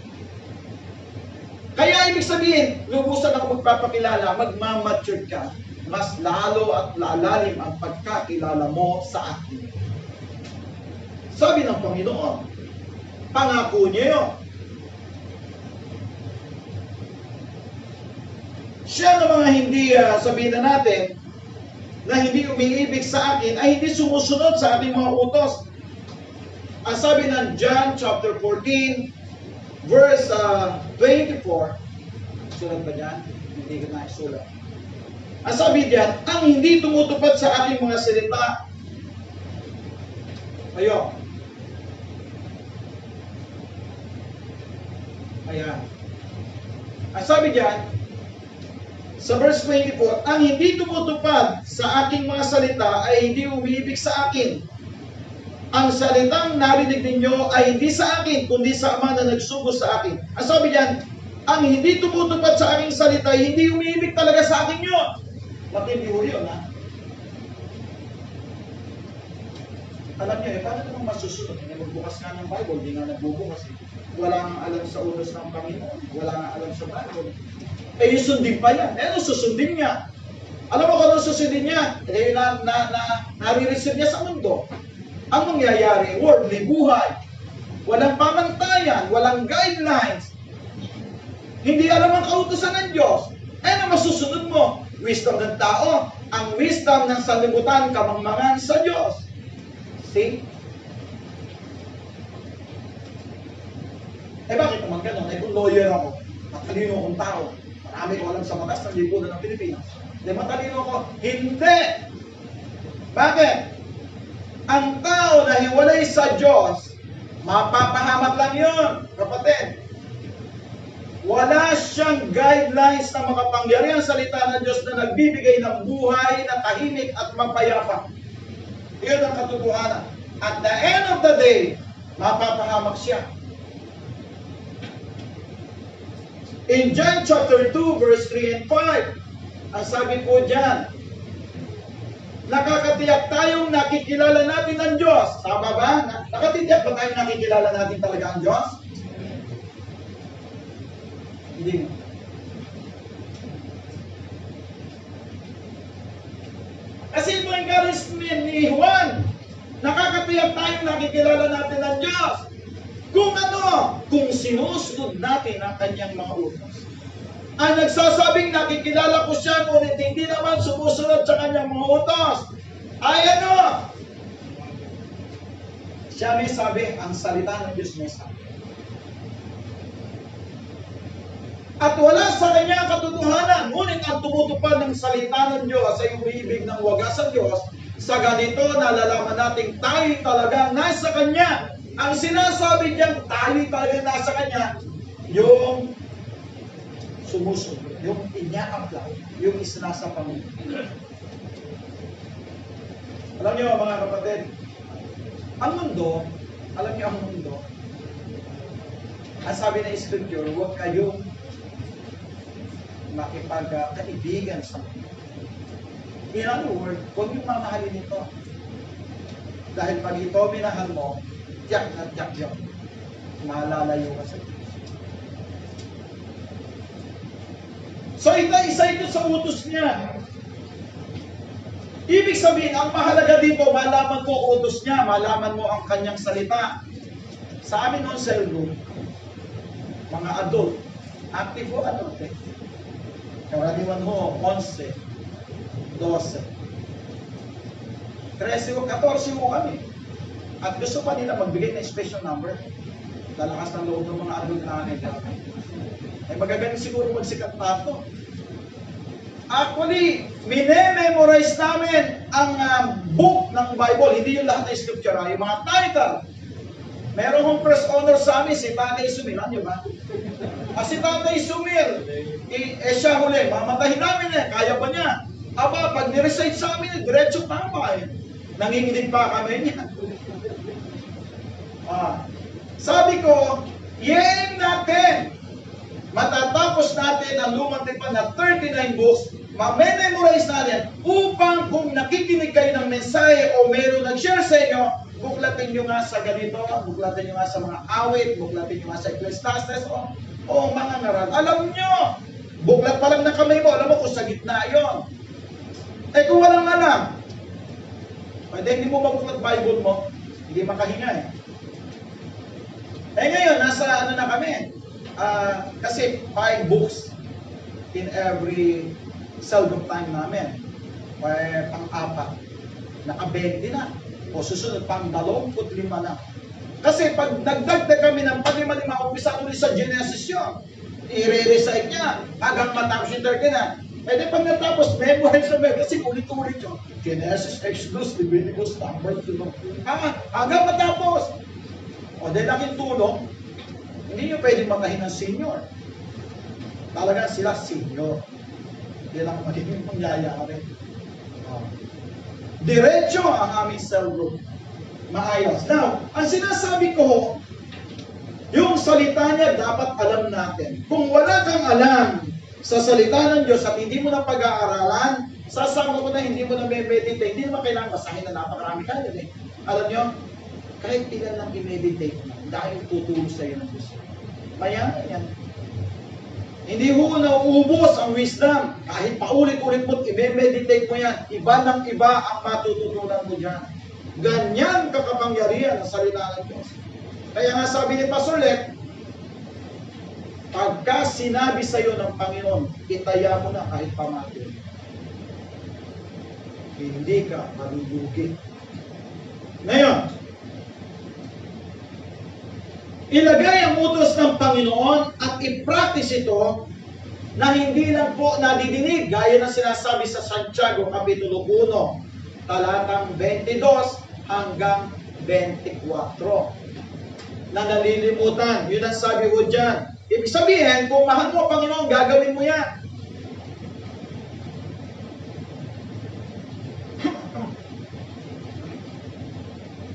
Kaya ibig sabihin, lubusan ako magpapakilala, magmamature ka. Mas lalo at lalalim ang pagkakilala mo sa akin. Sabi ng Panginoon, pangako niya yun. Siya ng mga hindi, sabihin na natin, na hindi umiibig sa akin, ay hindi sumusunod sa ating mga utos. Ang sabi ng John chapter 14, verse 24, sulat ba dyan? Hindi ko na isulat. Ang sabi diyan, ang hindi tumutupad sa aking mga salita, ayan. Ang sabi diyan, sa verse 24, ang hindi tumutupad sa aking mga salita ay hindi umiibig sa akin. Ang salitang narinig ninyo ay hindi sa akin, kundi sa Ama na nagsugo sa akin. Ang sabi diyan, ang hindi tumutupad sa aking salita ay hindi umiibig talaga sa akin yun. Matindi ho yun, ha? Alam niyo, paano naman masusunod? Hindi magbukas nga ng Bible, hindi nga nagbubukas. Wala nga alam sa utos ng Panginoon. Wala nga alam sa Bible. Eh, yung sundin pa yan. Eh, ano susundin niya? Alam mo kung ano susundin niya? Eh, nare-receive niya sa mundo. Ang mangyayari, worldly buhay. Walang pamantayan, walang guidelines. Hindi alam ang kautusan ng Diyos. Eh, ano masusunod mo? Wisdom ng tao. Ang wisdom ng sanlibutan, kamangmangan sa Diyos. See? Eh, bakit naman ganun? Eh, kung lawyer ako, matalino akong tao. Marami ko alam sa batas ng lipunan ng Pilipinas. Eh, matalino ako. Hindi! Bakit? Ang tao na hiwalay sa Diyos, mapapahamak lang yun, kapatid. Wala siyang guidelines na makapangyarihan salita ng Diyos na nagbibigay ng buhay na tahimik at mapayapa. Iyon ang katotohanan. At the end of the day, mapapahamak siya. In John chapter 2, verse 3 and 5, ang sabi po dyan, nakakatiyak tayong nakikilala natin ang Diyos. Tama ba? Nakatitiyak ba tayong nakikilala natin talaga ang Diyos? Hindi mo. Kasi ito ang encouragement ni Juan. Nakakatiyak tayong nakikilala natin ang Diyos. Kung ano? Kung sinusunod natin ang kanyang mga utos. Ang nagsasabing nakikilala ko siya, ngunit hindi naman sumusunod sa kanyang mga utos. Ay ano? Siya may sabi, ang salita ng Diyos may sabi. At wala sa kanya katotohanan, ngunit ang tumutupad ng salita ng Diyos ay umiibig ng wagas sa Diyos. Sa ganito, nalalaman natin tayo talagang nasa Kanya. Ang sinasabi diyang tayo talagang nasa Kanya, yung sumusunod, yung inya-apply, yung isinasa Panginoon. Alam niyo mga kapatid, ang mundo, alam niyo ang mundo, ang sabi ng Scripture, huwag kayong makipagkaibigan sa mundo. In other words, huwag yung mamahalin ito. Dahil pag ito minahal mo, tiyak na tiyak yun. Malalayo ka sa Diyos. So isa ito sa utos niya. Ibig sabihin, ang mahalaga dito, malaman mo ang utos niya, malaman mo ang kanyang salita. Sa amin noon sa group, mga adult, active o adult eh. Karaniwan mo, 11, 12, 13 o 14 mo kami. At gusto pa nila magbigay ng special number. Lalakas ng loob ng mga adult namin. Ay magagaling siguro magsikat pa ito. Actually, mine-memorize namin ang book ng Bible. Hindi yung lahat ng scripture, yung mga title. Meron kong first honor sa amin, si Tatay Sumil. Ano ba? Si Tatay Sumil, siya huli, mamatahin namin kaya pa niya. Aba, pag nirecite sa amin, diretso tama nanginginig pa kami niya. Sabi ko, i-aim natin. Matatapos natin ang lumang tipan na 39 books, ma-memorize natin upang kung nakikinig kayo ng mensahe o mayroong nag-share sa inyo, buklatin nyo nga sa ganito, buklatin nyo nga sa mga awit, buklatin nyo nga sa Ecclesiastes o mga ngaral. Alam nyo, buklat pa lang na kamay mo, alam mo kung sa gitna yon. Eh kung walang alam, pwede hindi mo mabuklat Bible mo, hindi makahinga eh. Eh ngayon, nasa ano na kami, kasi 5 books in every cell group time namin. Pang-apat, naka-20 na. O susunod, pang-25 na. Kasi pag nagdagdag kami ng pag-5, umpisa ulit sa Genesis yun. I-re-recite niya hanggang matapos yung 30 na. Eh di pag natapos, memorize na kasi ulit-ulit yun. Genesis, Exodus, Leviticus, Numbers, hanggang matapos. O di laking tulong, hindi nyo pwedeng matahin ng senior. Talaga sila senior. Yan ang magiging pangyayari. Diretso ang aming cell group. Maayos. Now, ang sinasabi ko, yung salita niya dapat alam natin. Kung wala kang alam sa salita ng Diyos at hindi mo na pag-aaralan, sasama ko na hindi mo na meditate, hindi naman kailangan basahin na napakarami kayo. Alam nyo, kahit ilan lang i-meditate mo, dahil tutulong sa iyo ng Diyos. Mayaman yan. Hindi mo nauubos ang wisdom. Kahit paulit-ulit mo, i-meditate mo yan. Iba ng iba ang matututunan mo dyan. Ganyan kakapangyarihan ang salita ng Diyos. Kaya nga sabi ni Pastor Lek, pagka sinabi sa iyo ng Panginoon, itaya mo na kahit pamati. Hindi ka malubugi. Ngayon, ilagay ang utos ng Panginoon at i-practice ito na hindi lang po nadidinig gaya ng sinasabi sa Santiago Kapitulo 1, talatang 22 hanggang 24. Na nalilimutan. Yun ang sabi ko dyan. Ibig sabihin, kung mahal mo Panginoon, gagawin mo yan.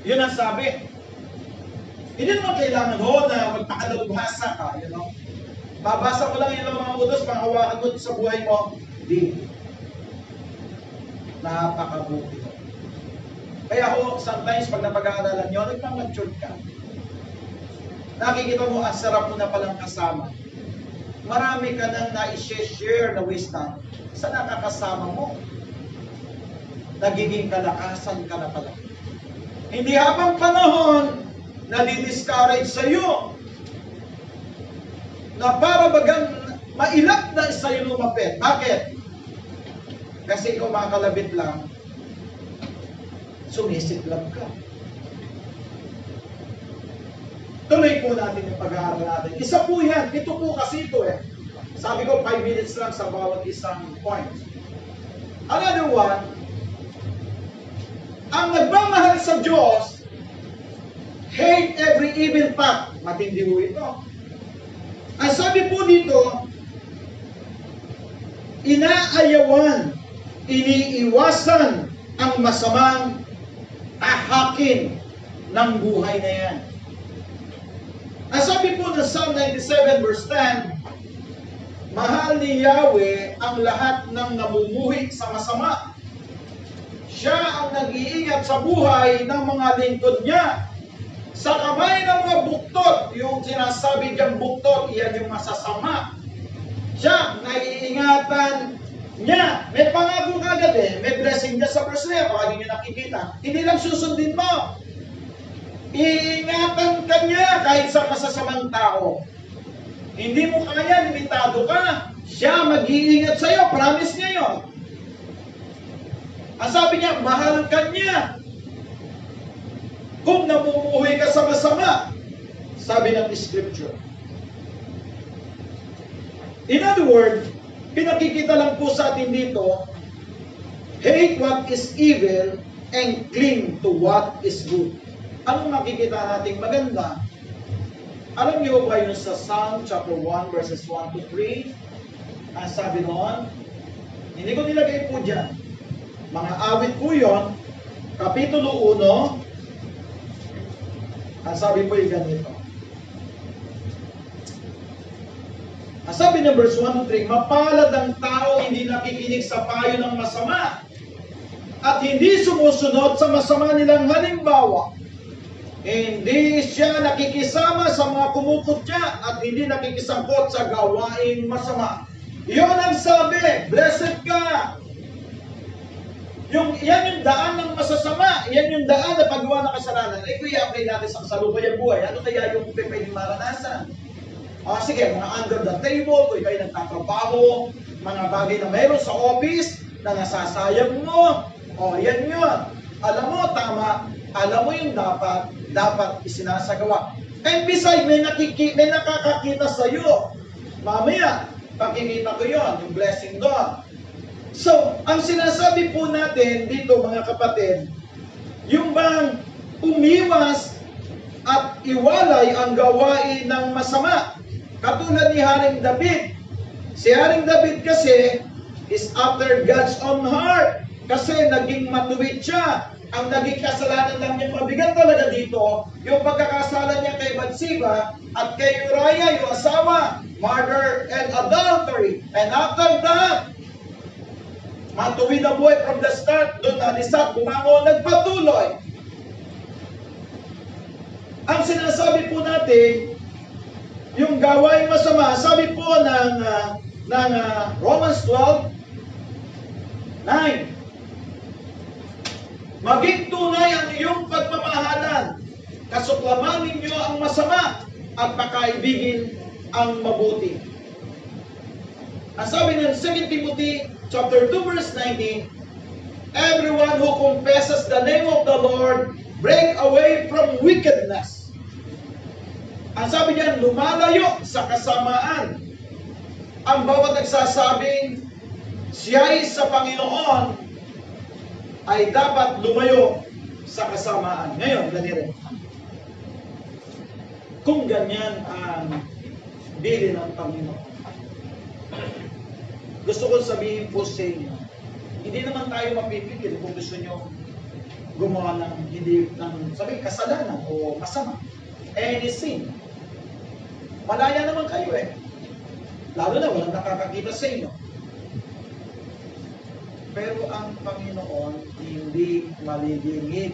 Yun ang sabi. Hindi naman kailangan na magpakadalubhasa ka. You know? Babasa ko lang yung mga utos, panghawakan mo sa buhay mo. Di. Napakabuti. Kaya ako, sometimes pag napag-aaralan nyo, nagpang-mature ka. Nakikita mo, ang sarap mo na palang kasama. Marami ka nang na-share na wisdom sa nakakasama mo. Nagiging kalakasan ka na pala. Hindi habang panahon, nadi-discourage sa iyo. Na para bagang mailap na sa iyo lumapit. Bakit? Kasi ikaw makakalabit lang, sumisiklab ka. Tuloy po natin yung pag-aaral natin. Isa po yan. Ito po kasi ito eh. Sabi ko, 5 minutes lang sa bawat isang point. Another one, ang nagmamahal sa Diyos, hate every evil path. Matindi po ito. Ang sabi po dito, inaayawan, iniiwasan ang masamang ahakin ng buhay na yan. Ang sabi po ng Psalm 97 verse 10, mahal ni Yahweh ang lahat ng namumuhi sa masama. Siya ang nag-iingat sa buhay ng mga lingkod niya. Sa kamay ng mga buktot, yung sinasabi diyang buktot, iyan yung masasama. Siya, naiingatan niya. May pangako kagad eh. May blessing niya sa verse na yan. Baka hindi niyo nakikita. Hindi lang susundin mo. Iingatan ka niya kahit sa masasamang tao. Hindi mo kaya, limitado ka. Siya mag-iingat sa'yo. Promise niya yun. Ang sabi niya, mahal ka niya. Kung namumuhay ka sa masama, sabi ng Scripture. In other words, pinakikita lang po sa atin dito, hate what is evil and cling to what is good. Anong makikita nating maganda? Alam niyo ba yun sa Psalm chapter 1 verses 1 to 3? Ang sabi noon, hindi ko nilagay po dyan. Mga awit po yun, Kapitulo 1, ang sabi po yung ganito. Ang sabi ng verse 1 to 3, mapalad ang tao hindi nakikinig sa payo ng masama at hindi sumusunod sa masama nilang halimbawa. Hindi siya nakikisama sa mga kumukutya at hindi nakikisangkot sa gawaing masama. Yun ang sabi, blessed ka. Yan yung daan ng masasama. Yan yung daan na paggawa ng kasalanan. Ito i-apply natin sa kasalukuyang buhay. Ano kaya yung pwedeng maranasan? Sige, mga under the table, kung kayo nagtatrabaho, mga bagay na mayroon sa office na nasasayang mo. Yan yun. Alam mo, tama. Alam mo yung dapat isinasagawa. And besides, may nakakakita sa iyo. Mamaya, pakikita ko yun, yung blessing doon. So, ang sinasabi po natin dito mga kapatid, yung bang umiwas at iwalay ang gawain ng masama. Katulad ni Haring David, Si Haring David kasi is after God's own heart. Kasi naging matuwid siya. Ang naging kasalanan lang niya, mabigat talaga dito, yung pagkakasala niya kay Bathsheba at kay Uriah, yung asawa, murder and adultery. And after that, matuwid na buhay from the start, doon na nisat, bumangon, nagpatuloy. Ang sinasabi po natin, yung gawain masama, sabi po ng Romans 12:9, maging tunay ang iyong pagmamahalan, kasuklaman ninyo ang masama at pakaibigin ang mabuti. Ang sabi ng 2 Timothy chapter 2 verse 19, everyone who confesses the name of the Lord break away from wickedness. Ang sabi niyan, lumalayo sa kasamaan. Ang bawat nagsasabing siya'y sa Panginoon ay dapat lumayo sa kasamaan. Ngayon, ganito. Kung ganyan ang bilin ng Panginoon, gusto ko sabihin po sa inyo, hindi naman tayo mapipigil kung gusto nyo gumawa ng hindi ng sabi kasalanan o masama. Any sin. Malaya naman kayo Lalo na walang nakakakita sa inyo. Pero ang Panginoon hindi malilingid.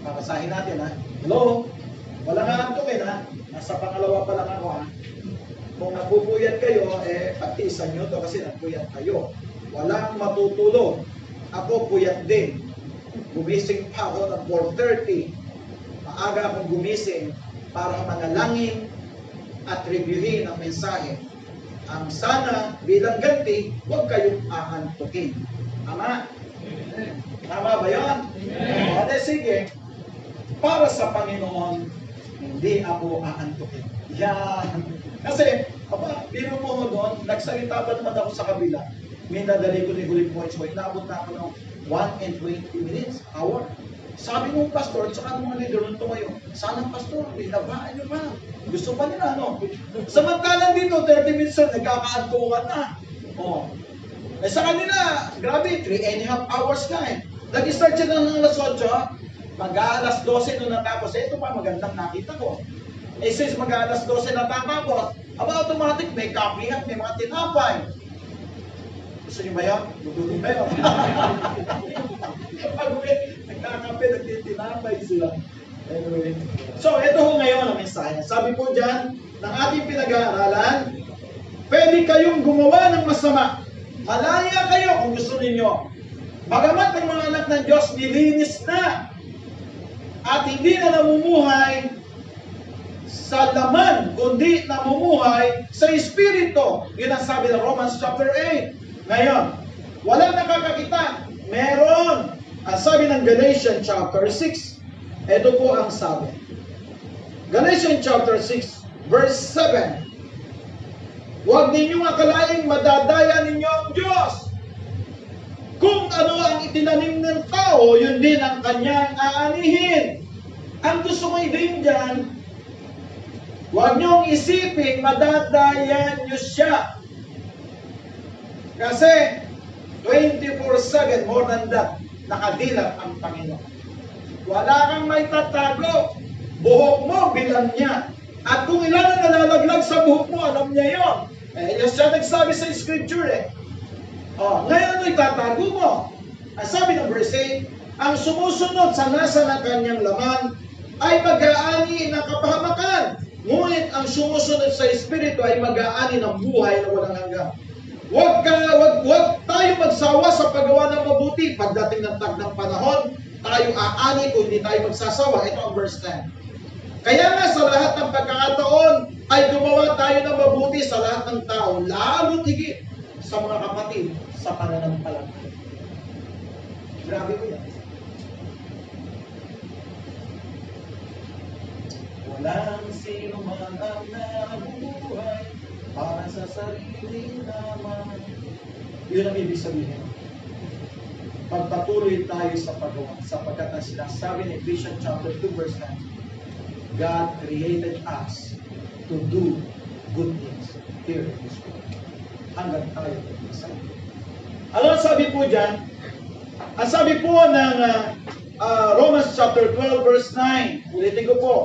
Papasahin natin Hello? Wala nga antukin Nasa pangalawa pa lang ako Kung napupuyat kayo, patisan nyo to kasi napuyat kayo. Walang matutulog. Ako puyat din. Gumising pa ako ng 4:30. Maaga akong gumising para manalangin at reviewin ang mensahe. Ang sana bilang ganti, huwag kayong aantukin. Tama? Tama ba yun? Sige. Para sa Panginoon, hindi ako aantukin. Yan. Kasi, biro mo doon, nagsalita ba naman ako sa kabila? May nadali ko ni Holy Points ko, inaabot na ako ng 1 and 20 minutes, hour. Sabi ng pastor, at saka mga leader nung tumayo, sana pastor, binabaan nyo pa. Gusto pa nila, Samantalang dito, 30 minutes na, nagkakaantukan na. Sa kanila, grabe, 3.5 hours na Nag-start siya ng alas 8, mag-aalas 12 nung natapos. Ito pa, magandang nakita ko. Since mag-aalas 12 natapos, automatic, may coffee at may mga tinapay. Gusto nyo ba yun? Tutulong kayo. Pag nagkakape, nagtitinapay sila. Anyway. So, ito ho ngayon ang mensahe. Sabi po dyan, ng ating pinag-aaralan, pwede kayong gumawa ng masama. Malaya kayo kung gusto ninyo. Bagamat ang mga anak ng Diyos nilinis na at hindi na namumuhay sa laman, kundi namumuhay sa Espiritu. Yun ang sabi ng Romans chapter 8. Ngayon, walang nakakakita. Meron. Ang sabi ng Galatians chapter 6. Ito po ang sabi. Galatians chapter 6, verse 7. Huwag ninyong akalaing madadaya ninyo ang Diyos. Kung ano ang itinanim ng tao, yun din ang kanyang aanihin. Ang gusto ko din dyan, huwag niyong isipin, madadaya niyo siya. Kasi, 24/7, more than that, nakadilat ang Panginoon. Wala kang may tatago. Buhok mo, bilang niya. At kung ilan ang nalalaglag sa buhok mo, alam niya yun. Yung siya nagsabi sa scripture ngayon ay tatago mo. Ang sabi ng verse 8, ang sumusunod sa nasa ng kanyang laman ay mag-aani ng kapahamakan. Ngunit ang sumusunod sa Espiritu ay mag-aani ng buhay na walang hanggan. Huwag tayo magsawa sa paggawa ng mabuti. Pagdating ng tagdang panahon, tayo aani kung hindi tayo magsasawa. Ito ang verse 10. Kaya nga sa lahat ng pagkakataon ay gumawa tayo ng mabuti sa lahat ng tao, lalo higit sa mga kapatid sa pananampalataya. Grabe ko yan. Walang sino man ang nabubuhay para sa sarili naman. Yun ang ibig sabihin. Pagpatuloy tayo sa paggawa, sapagkat ang sinasabi ni Ephesians chapter 2 verse 9, God created us to do good things here in this world. hanggang tayo magpasay. Ano ang sabi po dyan? Ang sabi po ng Romans chapter 12 verse 9, ulitin ko po,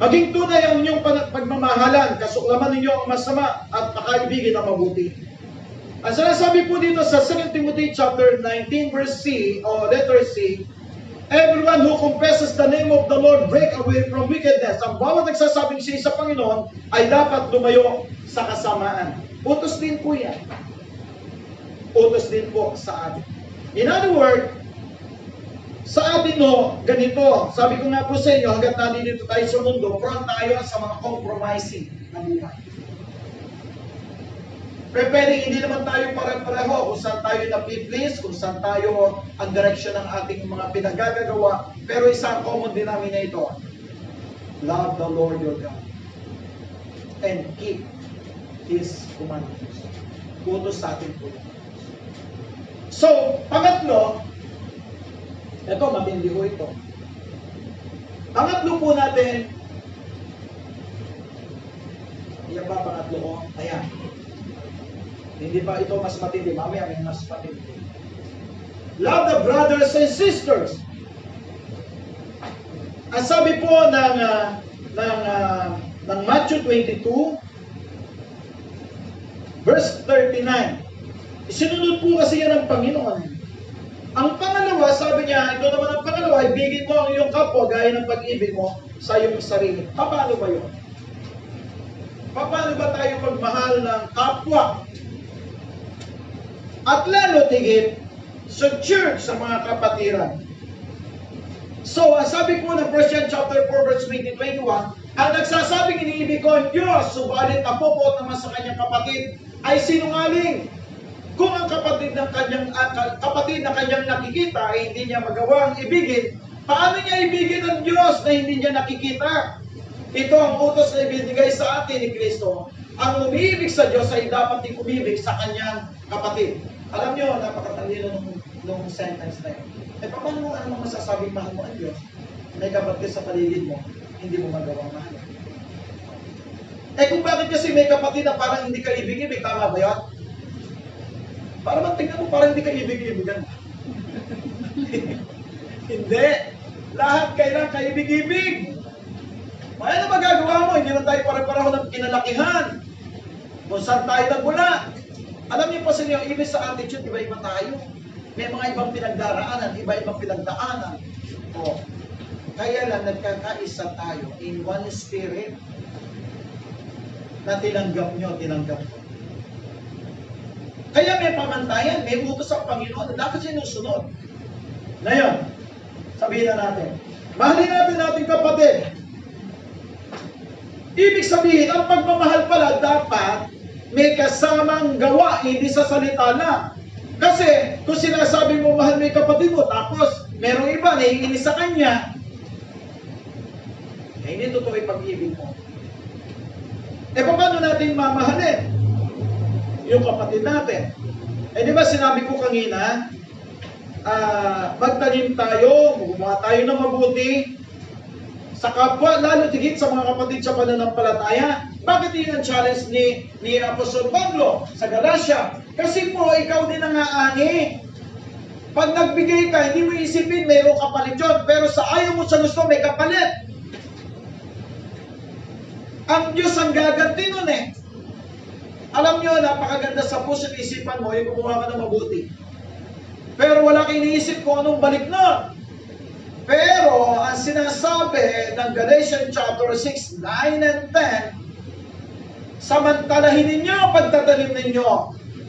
maging tunay ang inyong pagmamahalan, kasuklaman ninyo ang masama at pakaibigin ang mabuti. Ang sinasabi po dito sa 2 Timothy chapter 19 verse C, o letter C, everyone who confesses the name of the Lord break away from wickedness. Ang bawat nagsasabing siya sa Panginoon ay dapat lumayo sa kasamaan. Utos din po yan. Utos din po sa atin. In other words, sa atin ganito, sabi ko nga po sa inyo, hanggat nandito tayo sa mundo, prone tayo sa mga compromising na buhay. Pero pwedeng hindi naman tayo pare-pareho kung saan tayo na-please, kung saan tayo ang direction ng ating mga pinagagagawa, pero isang common denominator, love the Lord your God and keep His commandments. Utos sa atin po. So, pangatlo, ito, matindi ko ito. Pangatlo po natin, yan ba pangatlo ko? Ayan. Hindi pa ito mas matindi, mamaya may mas matindi. Love the brothers and sisters. Ang sabi po ng Matthew 22, verse 39, isinunod po kasi yan ng Panginoon. Ang pangalawa, sabi niya, ito naman ang pangalawa, ibigin mo ang iyong kapwa gaya ng pag-ibig mo sa iyong sarili. Paano ba yun? Paano ba tayo magmahal ng kapwa? At lalo tigit sa church, sa mga kapatiran. So, ang sabi po ng 1 John chapter 4, verse 20-21, ang nagsasabing iniibig ko ang Diyos, subalit napupot naman sa kanyang kapatid, ay sinungaling. Kung ang kapatid na kanyang nakikita ay hindi niya magawang ibigin, paano niya ibigin ang Diyos na hindi niya nakikita? Ito ang utos na ibinigay sa atin ni Kristo. Ang umiibig sa Diyos ay dapat din umibig sa kanyang kapatid. Alam niyo, napakatalino nung sentence na yun. Paano mo naman masasabing mahal mo ang Diyos? May kapatid sa paligid mo, hindi mo magawang mahal. Kung bakit kasi may kapatid na parang hindi ka ibig-ibig, tama ba yun? Para tingnan mo, parang hindi ka ibig-ibigan. Hindi. Lahat kailangan kaibig-ibig. Ano magagawa mo? Hindi lang tayo pare-pareho ng kinalakihan. Kung saan tayo nagmula. Alam niyo po sa inyo, ibig sa attitude, iba-iba tayo. May mga ibang pinagdaraanan, iba-ibang pinagdaanan. Kaya lang nagkakaisa tayo in one spirit na tinanggap nyo, tinanggap ko. Kaya may pamantayan, may utos ang Panginoon na dapat sinusunod. Ngayon, sabihin na natin, mahalin natin ating kapatid. Ibig sabihin, ang pagmamahal pala dapat may kasamang gawa, hindi sa salita na. Kasi, kung sinasabi mo mahal mo yung kapatid mo, tapos merong iba na hihingi sa kanya, hindi totoo yung pag-ibig mo. Paano natin mamahalin yung kapatid natin? Di ba sinabi ko kanina, magtanim tayo, gumawa tayo ng mabuti sa kapwa, lalo tigit sa mga kapatid sa pananampalataya. Bakit yun ang challenge ni Apostol Pablo sa Galatia? Kasi po, ikaw din ang aani. Pag nagbigay ka, hindi mo isipin mayroong kapalit yun, pero sa ayaw mo sa gusto, may kapalit. Ang Diyos ang gaganti nun eh. Alam nyo, napakaganda sa puso at isipan mo, yung gumawa ka ng mabuti. Pero wala kang iniisip kung anong balik nun. Pero, ang sinasabi ng Galatians chapter 6, 9 and 10, samantalahin ninyo ang pagtatanim ninyo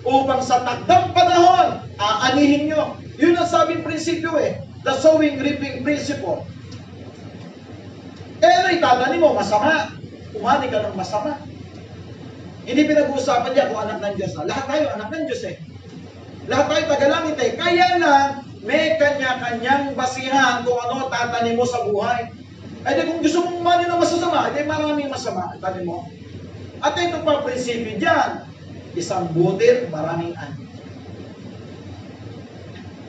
upang sa takdang panahon, aanihin nyo. Yun ang sabing prinsipyo eh. The sowing reaping principle. Itatanim mo, masama. Umani ka ng masama. Hindi pinag-uusapan niya kung anak ng Diyos na. Lahat tayo anak ng Diyos eh. Lahat tayo tagalangit eh. Kaya lang, may kanya-kanyang basihan kung ano tatanim mo sa buhay. Kung gusto mong umani ng masasama, maraming masama. Tanim mo. At ito pa prinsipyo dyan. Isang butil, maraming ani.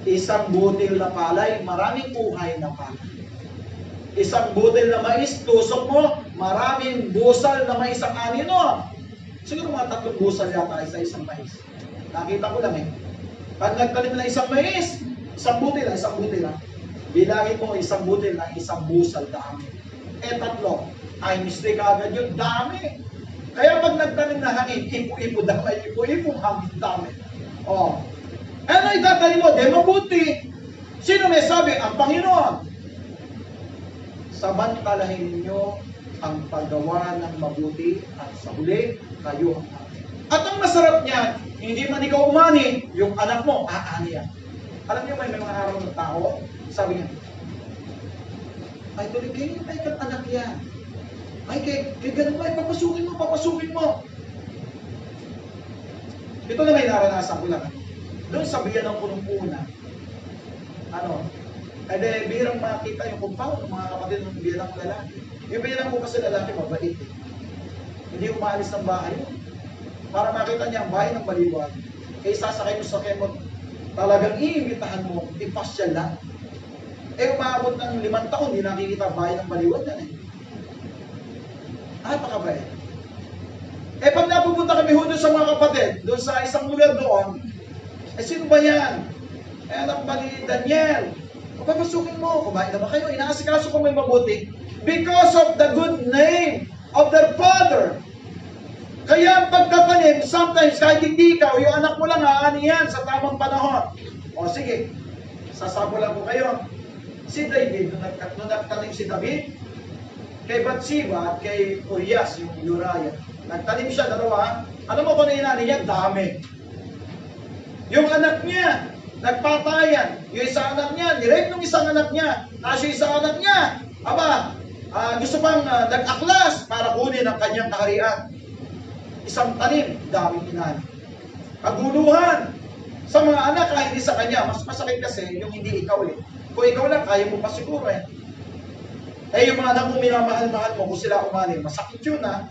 Isang butil na palay, maraming uhay na palay. Isang butil na mais, tusok mo, maraming busal na mais ang ani nun. Siguro mga 3 busal yata sa isang mais. Nakita ko lang eh. Pag nagtanim na isang mais, isang butil lang. Bilangin mo isang butil na isang busal, dami. 3, ay mistake agad yun, dami. Kaya pag nagtanim na hangin, ipo-ipo, dami, ipo-ipo, hangin, dami. Oh. Ano itatanim mo? Di mabuti. Sino may sabi? Ang Panginoon. Samantalahin ninyo ang paggawa ng mabuti at sa huli, kayo ang amin. At ang masarap niyan, hindi man ikaw umani, yung anak mo, aani yan. Alam niyo may mga araw ng tao, sabi niya, ay tuloy kayo, ay kang anak yan. Ay kay ganun ay papasukin mo. Ito na may naranasan ko lang. Doon sa biyan ng punong-una, birang makita yung kumpaw ng mga kapatid ng biyan ng lalaki. Yung biyan ko kasi lalaki, mabait eh. Hindi umaalis ng bahay yun. Para makita niya ang bahay ng baliwag. Eh, sasakay mo sa kemot, talagang iimbitahan mo, ipasyal lang. Eh, umabot ng 5 taon, hindi nakikita bahay ng baliwag yan eh. Napakabait. Eh, pag napupunta kami doon sa mga kapatid, doon sa isang lugar doon, eh, sino ba yan? Eh, anak ba ni Daniel? Papasukin mo, kumain na ba kayo? Inaasikaso ko may mabuti. Because of the good name of their father. Kaya ang pagtatanim, sometimes kahit hindi ikaw, yung anak mo lang aani yan sa tamang panahon. O sige, sasabulan ko kayo. Si David, nung nagtanim si David, kay Bathsheba at kay Urias, yung Uriah, nagtanim siya, dalawa. Alam mo kung ano inani niya? Dami. Yung anak niya, nagpatayan. Yung isang anak niya, nirape ng isang anak niya. Kasi isang anak niya, gusto pang nag-aklas para kunin ang kanyang kaharian. Isang tanim, daming inani. Kaguluhan sa mga anak, hindi sa kanya. Mas masakit kasi yung hindi ikaw eh. Kung ikaw lang, kaya mo pa siguro eh. Eh, yung mga anak mo, minamahal-mahal mo, kung sila umani, masakit yun ha.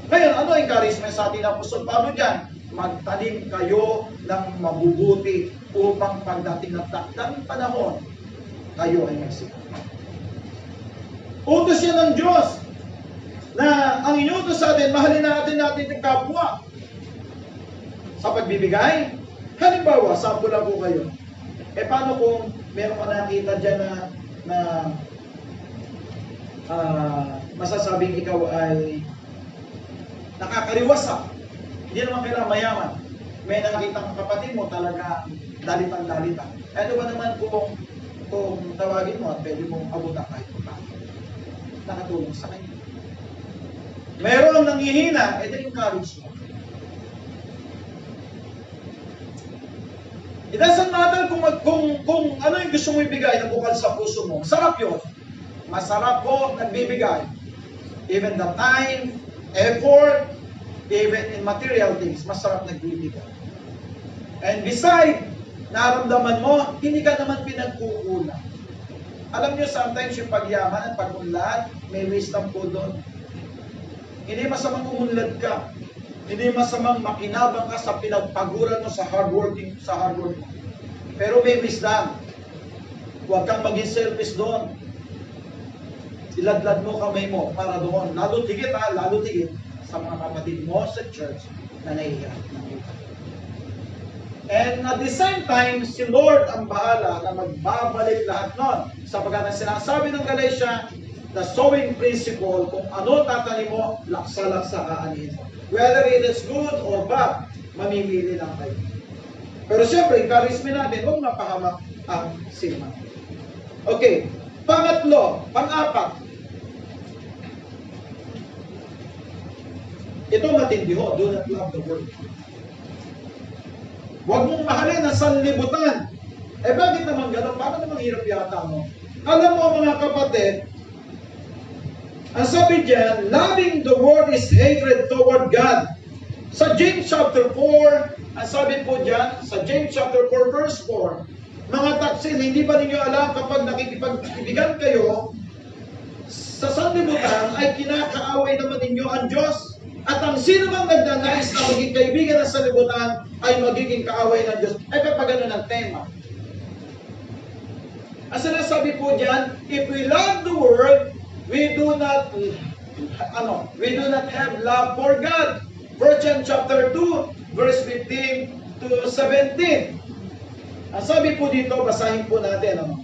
Ngayon, ano ang encouragement sa atin ng Apostol Pablo dyan? Magtanim kayo ng mabubuti upang pagdating ng takdang panahon, kayo ay magsikap. Utos yan ng Diyos na ang inutos sa atin, mahalin natin ng kapwa. Sa pagbibigay, halimbawa, sample lang po kayo. Eh, paano kung meron ka nakita dyan na masasabing ikaw ay nakakariwasa. Hindi naman kailangan mayaman. May nakakita kang kapatid mo talaga dalitan-dalitan. Ano ba naman kung tawagin mo at pwede mong abutan kahit pa nakatulong sa kanya. Meron nanghihina, edi encourage mo. It doesn't matter kung ano yung gusto mo ibigay na bukal sa puso mo. Masarap yun. Masarap po nagbibigay. Even the time, effort, even in material things, masarap nagbibigay. And beside, naramdaman mo, hindi ka naman pinagkukulang. Alam nyo, sometimes yung pagyaman at pagunlad, may wisdom po doon. Hindi masamang umunlad ka. Hindi masamang makinabang ka sa pinagpaguran mo sa hard work mo. Pero may wisdom. Huwag kang maging selfish doon. Iladlad mo kamay mo para doon. Lalo tigit sa mga kapatid mo sa church na nahihirap ng buhay. And at the same time, si Lord ang bahala na magbabalik lahat nun. Sapagkat ang sinasabi ng Galatia, the sowing principle, kung ano tatanim mo, laksa-laksa kaanihin mo. Whether it is good or bad, mamimili lang kayo. Pero siyempre, encouragement natin, huwag mapahamak ang sima. Okay. Pangatlo, pang-apat. Ito matindi ho, do not love the world. Huwag mong mahalin ang sanlibutan. Eh bakit naman gano'n? Paano naman hirap yata mo? Alam mo mga kapatid, ang sabi diyan, loving the world is hatred toward God. Sa James chapter 4, ang sabi po diyan, sa James chapter 4 verse 4, mga taksil, hindi ba ninyo alam kapag nakikipag-ibigan kayo sa sanlibutan ay kinakaaway naman ninyo ang Diyos? At ang sino bang nagnanais na maging kaibigan ng sanlibutan ay magiging kaaway ng Diyos? Ay papagano ng tema. Ang sinasabi po diyan, if we love the world, we do not We do not have love for God. 1 John chapter 2, verse 15 to 17. Ang sabi po dito, basahin po natin.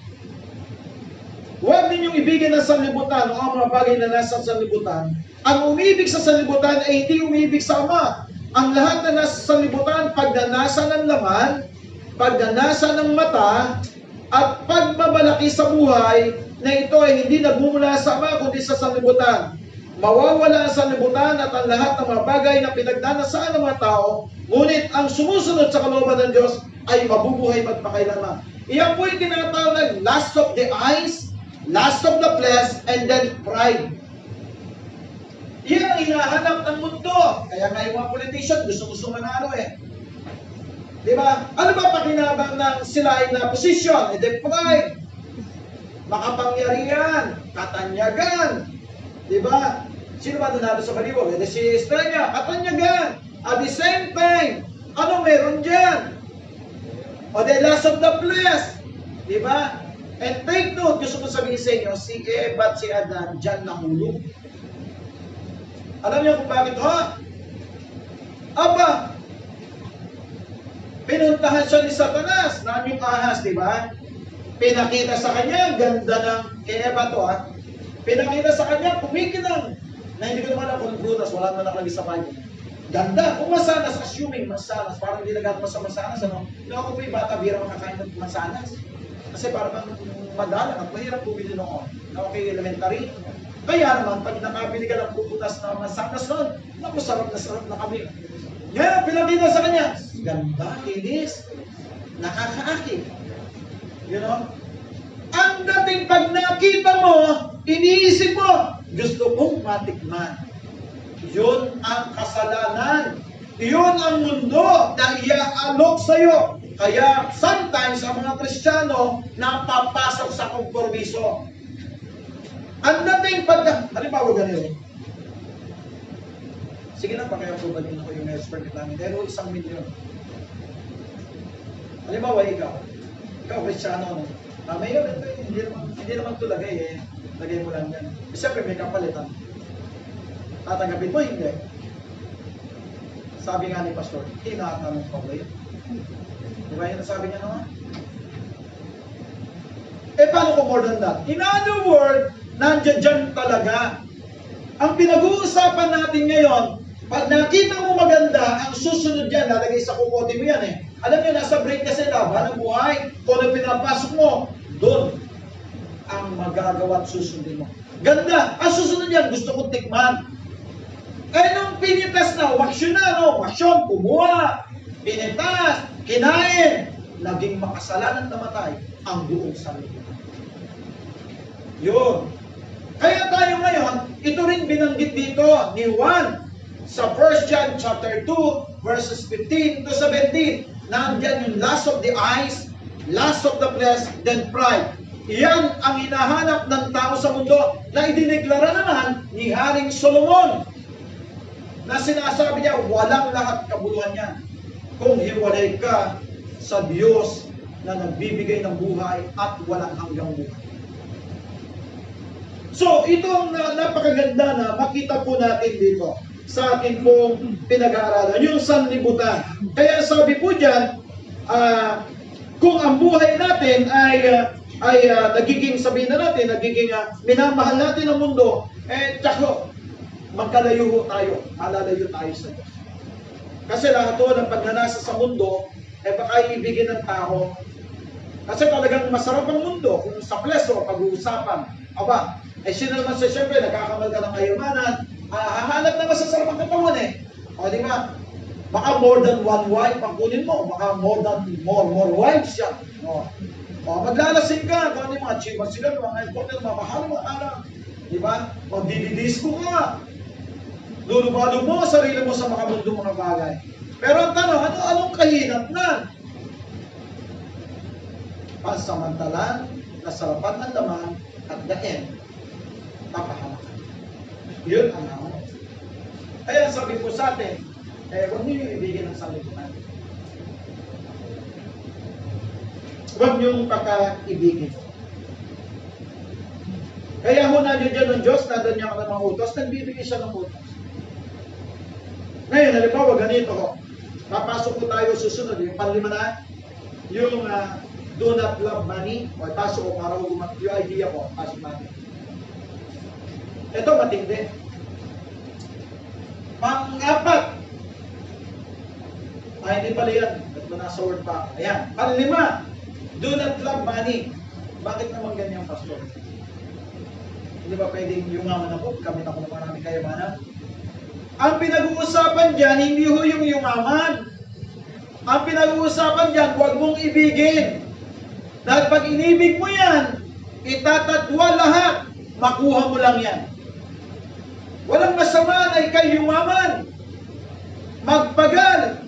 Huwag ninyong ibigin ang sanlibutan o ang mga bagay na nasa sanlibutan. Ang umibig sa sanlibutan ay hindi umibig sa Ama. Ang lahat na nasa sanlibutan, pagnanasa ng laman, pagnanasa ng mata, at pagmamalaki sa buhay, na ito ay hindi nagmumula sa Ama, kundi sa sanlibutan. Mawawala ang sanlibutan at ang lahat ng mga bagay na pinagnanasaan ng mga tao, ngunit ang sumusunod sa kalooban ng Diyos ay mabubuhay magpakailanman. Iyan po yung tinatawag ng lust of the eyes, lust of the flesh, and then pride. Yan ang hinahanap ng mundo. Kaya nga yung mga politician, gusto manalo eh. Di ba? Ano ba pakinabang ng sila ay na posisyon? The pride. Makapangyarihan. Katanyagan. Di ba? Sino ba nanalo sa baliwag? Si Estrella. Katanyagan. At the same time, ano meron dyan? O the lust of the flesh. Di ba? And take note, gusto ko sabihin sa inyo, si Eva at si Adan dyan nahulog. Alam niyo kung bakit, ha? Aba, pinuntahan siya ni Satanas, na yung ahas, di ba? Pinakita sa kanya, ganda ng kay Eva to, ha? Pinakita sa kanya, kumikinang, na hindi ko naman alam kung prutas, wala naman nakalagay sa kanya. Ganda, kung masanas, assuming masanas, parang hindi nagagawa sa masanas, ano? Ako po yung bata, bira makakain ng masanas. Kasi parang madalang at mahirap bumili noon. Okay, elementary. Kaya naman, pag nakabili ka ng puputas na masanas noon, naku, sarap na kami. Ngayon, pinakita sa kanya, ganda, linis, nakakaakit. You know? Ang dating pag nakita mo, iniisip mo, gusto kong matikman. Yun ang kasalanan. Yun ang mundo na iaalok sa'yo. Kaya sometimes ang mga Kristiyano napapasok sa kompromiso. Ang dating halimbawa ganito. Sige na, paki-approval din ako yung expert namin. Pero 1 milyon. Halimbawa ikaw Kristiyano, mayroon hindi naman ito lagay eh. Lagay mo lang yan. Siyempre may kapalitan. Tatanggapin mo, hindi. Sabi nga ni Pastor, tinatanong ko ba yun? Di ba yun sabi niya naman? Paano ko more than that? In other words, nandiyan dyan talaga. Ang pinag-uusapan natin ngayon, pag nakita mo maganda, ang susunod yan, lalagay sa kukote mo yan eh. Alam niyo, nasa break kasi laban ng buhay. Kung ano pinapasok mo, doon ang magagawa at susundin mo. Ganda! Ang susunod yan, gusto kong tikman. Nung pinitas na, waksyon na, no? Waksyon, kumuha, pinitas, kinain, naging makasalanan namatay ang buong sanlibutan. Yun. Kaya tayo ngayon, ito rin binanggit dito ni Juan sa 1 John chapter 2, verses 15 to 17. Nandiyan yung lust of the eyes, lust of the flesh, then pride. Iyan ang hinahanap ng tao sa mundo na idineklara naman ni Haring Solomon. Na sinasabi niya, walang lahat kabuluhan niya kung hiwalay ka sa Diyos na nagbibigay ng buhay at walang hanggang buhay. So, ito ang napakaganda na makita po natin dito sa ating pong pinag-aaralan, yung sanlibutan. Kaya sabi po dyan, kung ang buhay natin ay nagiging, sabihin na natin, nagiging minamahal natin ang mundo, tsako, magkalayo tayo, malalayo tayo sa Diyos. Kasi lahat ito ng pagnanasa sa mundo, baka ibigin ng tao. Kasi talagang masarap ang mundo, kung sa pleso, pag-uusapan. Aba, sino naman sa siyempre, nagkakamal ka ng kayamanan, hahanap na masasarap ang katawan eh. O di ba? Baka more than one wife ang kunin mo, baka more wives siya. O maglalasing ka, kung ano yung mga achievements sila, mga important, mga mahal mo, di ba? O dididisco ka. Lulubalo mo ang sarili mo sa makamundo mga bagay. Pero ang tanong, anong kahinatnan? Pansamantalan, nasarapan ang laman, at the end, papahamakan. Yun ang naman. Kaya sabi ko sa atin, huwag niyo yung ibigin ng sanlibutan. Huwag niyo pagkaibigin. Kaya ho nandiyan ng Diyos, nandiyan niya ka ng mga utos, nagbibigay siya ng utos. Ngayon, halimbawa, ganito ho. Papasok po tayo susunod, yung panlima na, yung do not love money. O, pasok ko para yung idea ko, pasok natin. Ito, matindi. Pang-apat. Hindi pala yan. Ba't mo nasa word pa? Ayan. Panlima, do not love money. Bakit naman ganyan, pastor? Hindi ba pwedeng yumaman ako? Kamit ako ng maraming kayamanan? Ang pinag-uusapan dyan, hindi ho yung yumaman. Ang pinag-uusapan dyan, huwag mong ibigin. Dahil pag inibig mo yan, itatatwa lahat, makuha mo lang yan. Walang masama na ikay yumaman. Magpagal.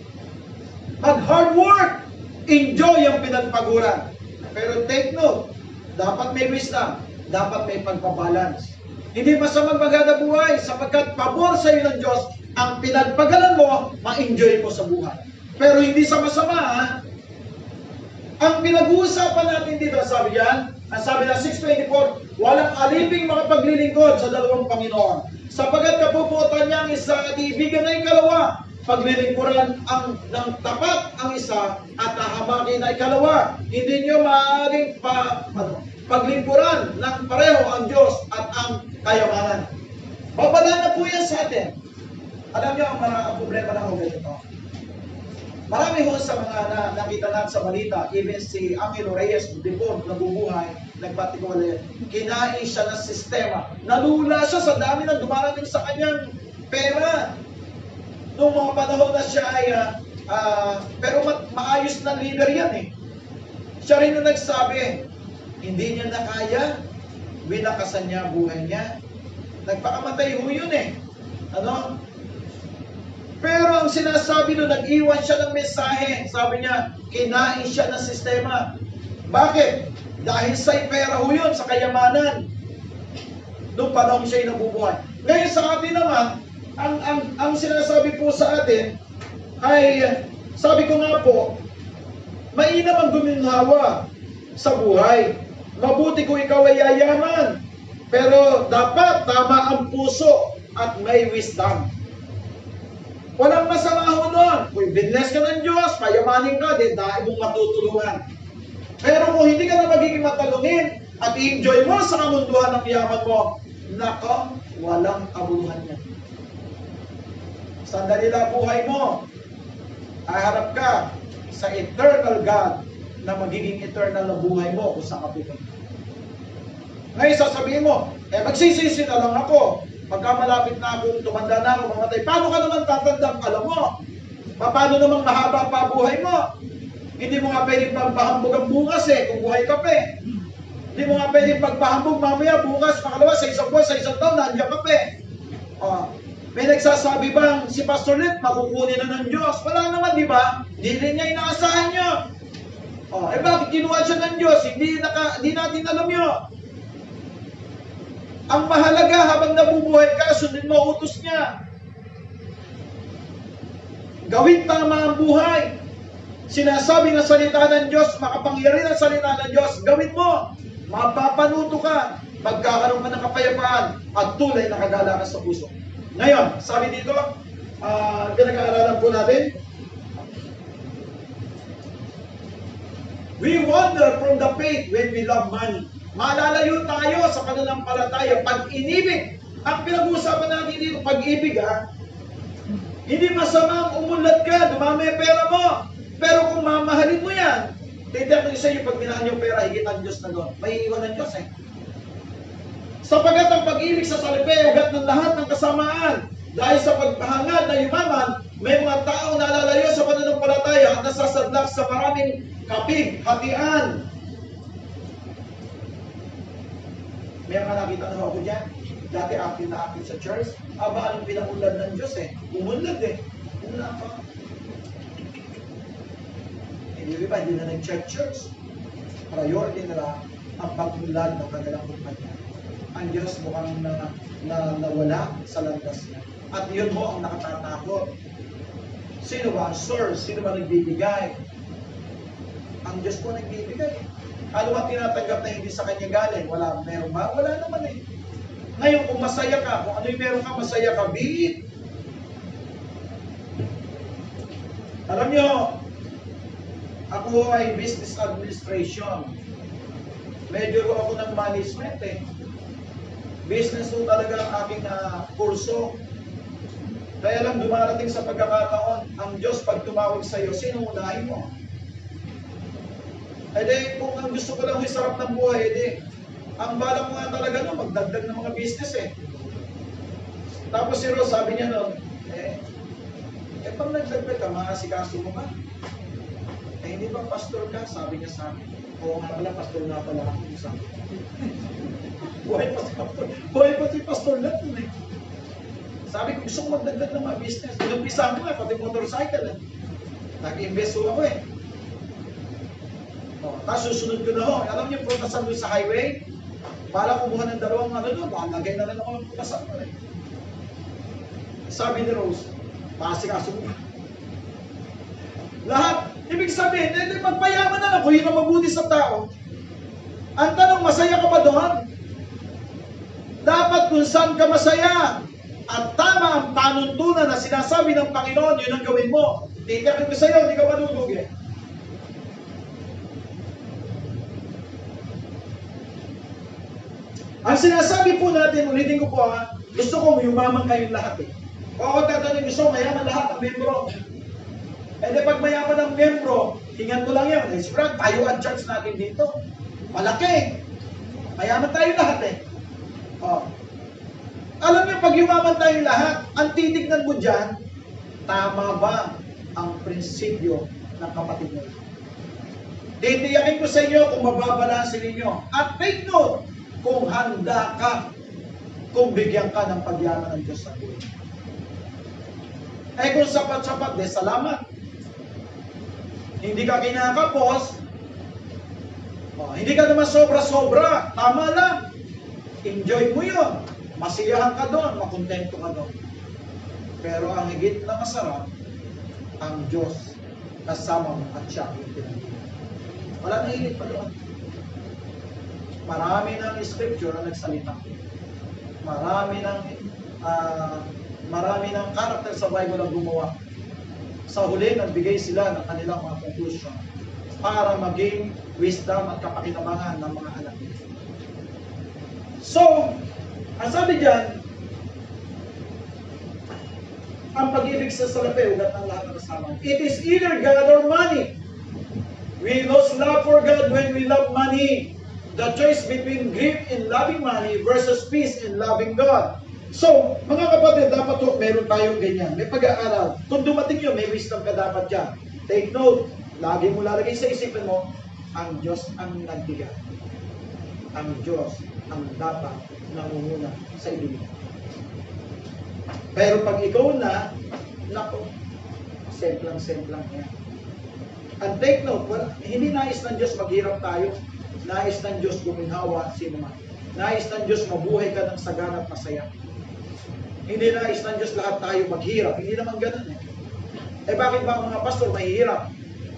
Mag-hard work. Enjoy ang pinagpaguran. Pero take note, dapat may wisdom. Dapat may pagpabalance. Hindi masamang maganda buhay sapagkat pabor sa iyo ng Diyos ang pinagpagalan mo, ma-enjoy mo sa buhay. Pero hindi sa masama, ha? Ang pinag-uusapan natin dito, sabi yan, ang sabi ng 6:24, walang aliping makapaglilingkod sa dalawang Panginoon. Sapagkat kapuputan niya ang isa at ibigan na ikalawa. Paglilingkuran ng tapat ang isa at hahamakin na ikalawa. Hindi nyo maaaring paglingkuran ng pareho ang Diyos at ang kayamanan. Babala na po yan sa atin. Alam niyo ang problema ng mga ganito. Marami ho sa mga nakita natin sa balita, even si Angelo Reyes, Dipon, nabubuhay, nagpatikulan, kinain siya ng sistema. Nalula siya sa dami ng dumarating sa kanyang pera. Noong mga panahon na siya ay, pero maayos na leader yan eh. Siya rin na nagsabi, hindi niya na kaya, winakasan niya buhay niya. Nagpakamatay ho yun eh. Ano? Pero ang sinasabi nung nag-iwan siya ng mensahe, sabi niya, kinain siya ng sistema. Bakit? Dahil sa pera ho yun, sa kayamanan. Noong panahon siya ay nabubuhay. Ngayon sa atin naman, ang sinasabi po sa atin ay, sabi ko nga po, mainam ang guminhawa sa buhay. Mabuti kung ikaw ay yayaman. Pero dapat tama ang puso at may wisdom. Walang masama ho nun. Kung binless ka ng Diyos, payamanin ka, din dahil mong matutulungan. Pero kung hindi ka na magiging matalungin at i-enjoy mo sa kamunduhan ng yaman mo, nako, walang kabuluhan yan. Sandali lang buhay mo, haharap ka sa eternal God na magiging eternal na buhay mo kung saan ka pupunta. Ngayon sasabihin mo, magsisisi na lang ako. Pagka malapit na akong tumanda na ako, mamatay. Paano ka naman tatandang? Alam mo, paano naman mahaba pa buhay mo? Hindi mo nga pwedeng pagpahambog ang bukas kung buhay ka pa eh. Hindi mo nga pwedeng pagpahambog mamaya, bukas, makalawa, sa isang buwan, sa isang taon, nandiyan ka pa eh. May nagsasabi bang si Pastor Lit, makukunin na ng Diyos? Wala naman, di ba? Hindi rin niya inaasahan niya. Bakit kinuha siya ng Diyos? Hindi natin alam yun. Ang mahalaga habang nabubuhay ka, sundin mo utos niya. Gawin tama ang buhay. Sinasabi ng salita ng Diyos, makapangyarihan ang salita ng Diyos, gawin mo. Mapapanuto ka, magkakaroon ka ng kapayapaan at tulay na kagalakan sa puso. Ngayon, sabi dito, pinag-aaralan po natin, we wander from the faith when we love money. Malalayo tayo sa pananampalataya pag inibig. Ang pinag-uusapan natin dito, pag-ibig hindi masamang umunlad ka, dumami ang pera mo. Pero kung mamahalin mo yan, titignan ko sa iyo, pag minahan yung pera, higit ang Diyos na doon. May iwan ng Diyos Sapagat ang pag-ibig sa salipe, ugat ng lahat ng kasamaan. Dahil sa paghangad na yumaman, may mga taong nalalayo sa pananampalataya at nasasadlak sa maraming kapig, hatian. May mga nakita na ako dyan. Dati active na active sa church. Anong pinaunlad ng Diyos Umunlad Wala pa. Hindi ba, hindi na nag-church. Priority nila ang pag-unlad ng kanilang kumpanya. Ang Diyos mukhang nawala sa landas niya. At yun mo ang nakatatakot. Sino ba ang source? Sino ba nagbibigay? Ang Diyos po nagbibigay. Ano ang tinatanggap na hindi sa kanya galing? Meron ba? Wala naman eh. Ngayon, kung masaya ka, kung ano yung meron ka, masaya ka, be it. Alam nyo, ako ay business administration. Medyo ako ng management eh. Business po talaga ang aking kurso. Kaya lang dumarating sa pagkakataon, ang Diyos pag tumawag sa iyo, sino unahin mo? Eh di, kung ang gusto ko lang yung sarap ng buhay, eh di, ang balak mo nga talaga no, magdagdag ng mga business eh. Tapos si Rose, sabi niya no, pag nagdagdag ka, makasikaso mo ba? Hindi ba pastor ka? Sabi niya sa akin. Oo nga pala, pastor nga pala ako. Buhay pa si pastor lang eh. Sabi ko, gusto ko magdagdag ng mga business. Inumpisa ko pati motorcycle eh. Nag-invest ako eh. Tapos susunod ko na ho. Alam niyo, putasan doon sa highway, para kumuha ng dalawang doon, lagay na lang ako ng putasan ko eh. Sabi ni Rose, makasikaso mo ba? Lahat, ibig sabihin, magpayaman na lang kung yun ang mabuti sa tao. Ang tanong, masaya ka ba doon? Dapat kung saan ka masaya at tama ang panuntunan na sinasabi ng Panginoon, yun ang gawin mo. Titiyakin ko sa iyo, hindi ka malulugi. Ang sinasabi po natin, ulitin ko po gusto ko yumaman kayong lahat eh. O ako tatanungin, gusto ko mayaman lahat ang membro. E di pag mayaman ang membro, hingan ko lang yan. Eh, sigurad, tayo ang church natin dito. Malaki. Mayaman tayo lahat eh. Alam niyo, pag yumaman tayong lahat, ang titignan mo dyan, tama ba ang prinsipyo ng kapatid mo? Titiyakin ko sa inyo kung mababalansin ninyo. At take note, kung handa ka, kung bigyan ka ng pagyaman ng Diyos sa buhay. Eh kung sapat-sapat, salamat. Hindi ka kinakapos, hindi ka naman sobra-sobra, tama lang. Enjoy mo yun. Masiyahan ka doon, makontento ka doon. Pero ang higit na masarap, ang Diyos kasama mo at siya yung pinag-iwan. Wala na higit pa doon. Marami ng scripture ang nagsalita. Marami ng character sa Bible ang gumawa. Sa huli, nagbigay sila ng kanilang mga conclusion para maging wisdom at kapakinabangan ng mga anak nila. So, ang sabi dyan, ang pag-ibig sa salapi, ugat ng lahat ng kasama. It is either God or money. We lose love for God when we love money. The choice between grief in loving money versus peace in loving God. So, mga kapatid, dapat meron tayong ganyan. May pag-aaral. Kung dumating yun, may wisdom ka dapat dyan. Take note, lagi mo lalagay sa isipin mo, ang Diyos ang nagbigay. Ang Diyos ang dapat nangunguna sa ibigay. Pero pag ikaw na, nako, semplang yan. And take note, hindi nais ng Diyos maghirap tayo. Nais ng Diyos guminhawa sino man. Nais ng Diyos mabuhay ka ng sagana at masaya. Hindi nais ng Diyos lahat tayo maghirap. Hindi naman ganun eh. Eh bakit ba ang mga pastor mahihirap?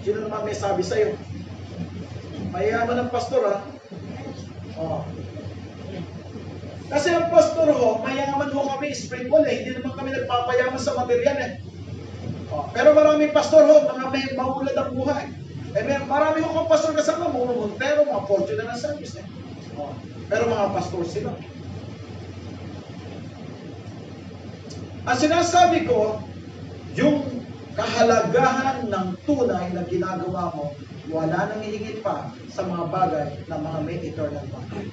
Sino naman may sabi sa'yo? Mayaman ang pastor ha? Kasi ang pastor ho, mayaman ho kami, spiritual eh. Hindi naman kami nagpapayaman sa material eh. Pero maraming pastor ho, mga may maulad ang buhay. Marami ho kong pastor kasama, mga Montero, mga fortune na service eh. Pero mga pastor sila. Ang sinasabi ko, yung kahalagahan ng tunay na ginagawa mo, wala nang hihigit pa sa mga bagay na mga may eternal value.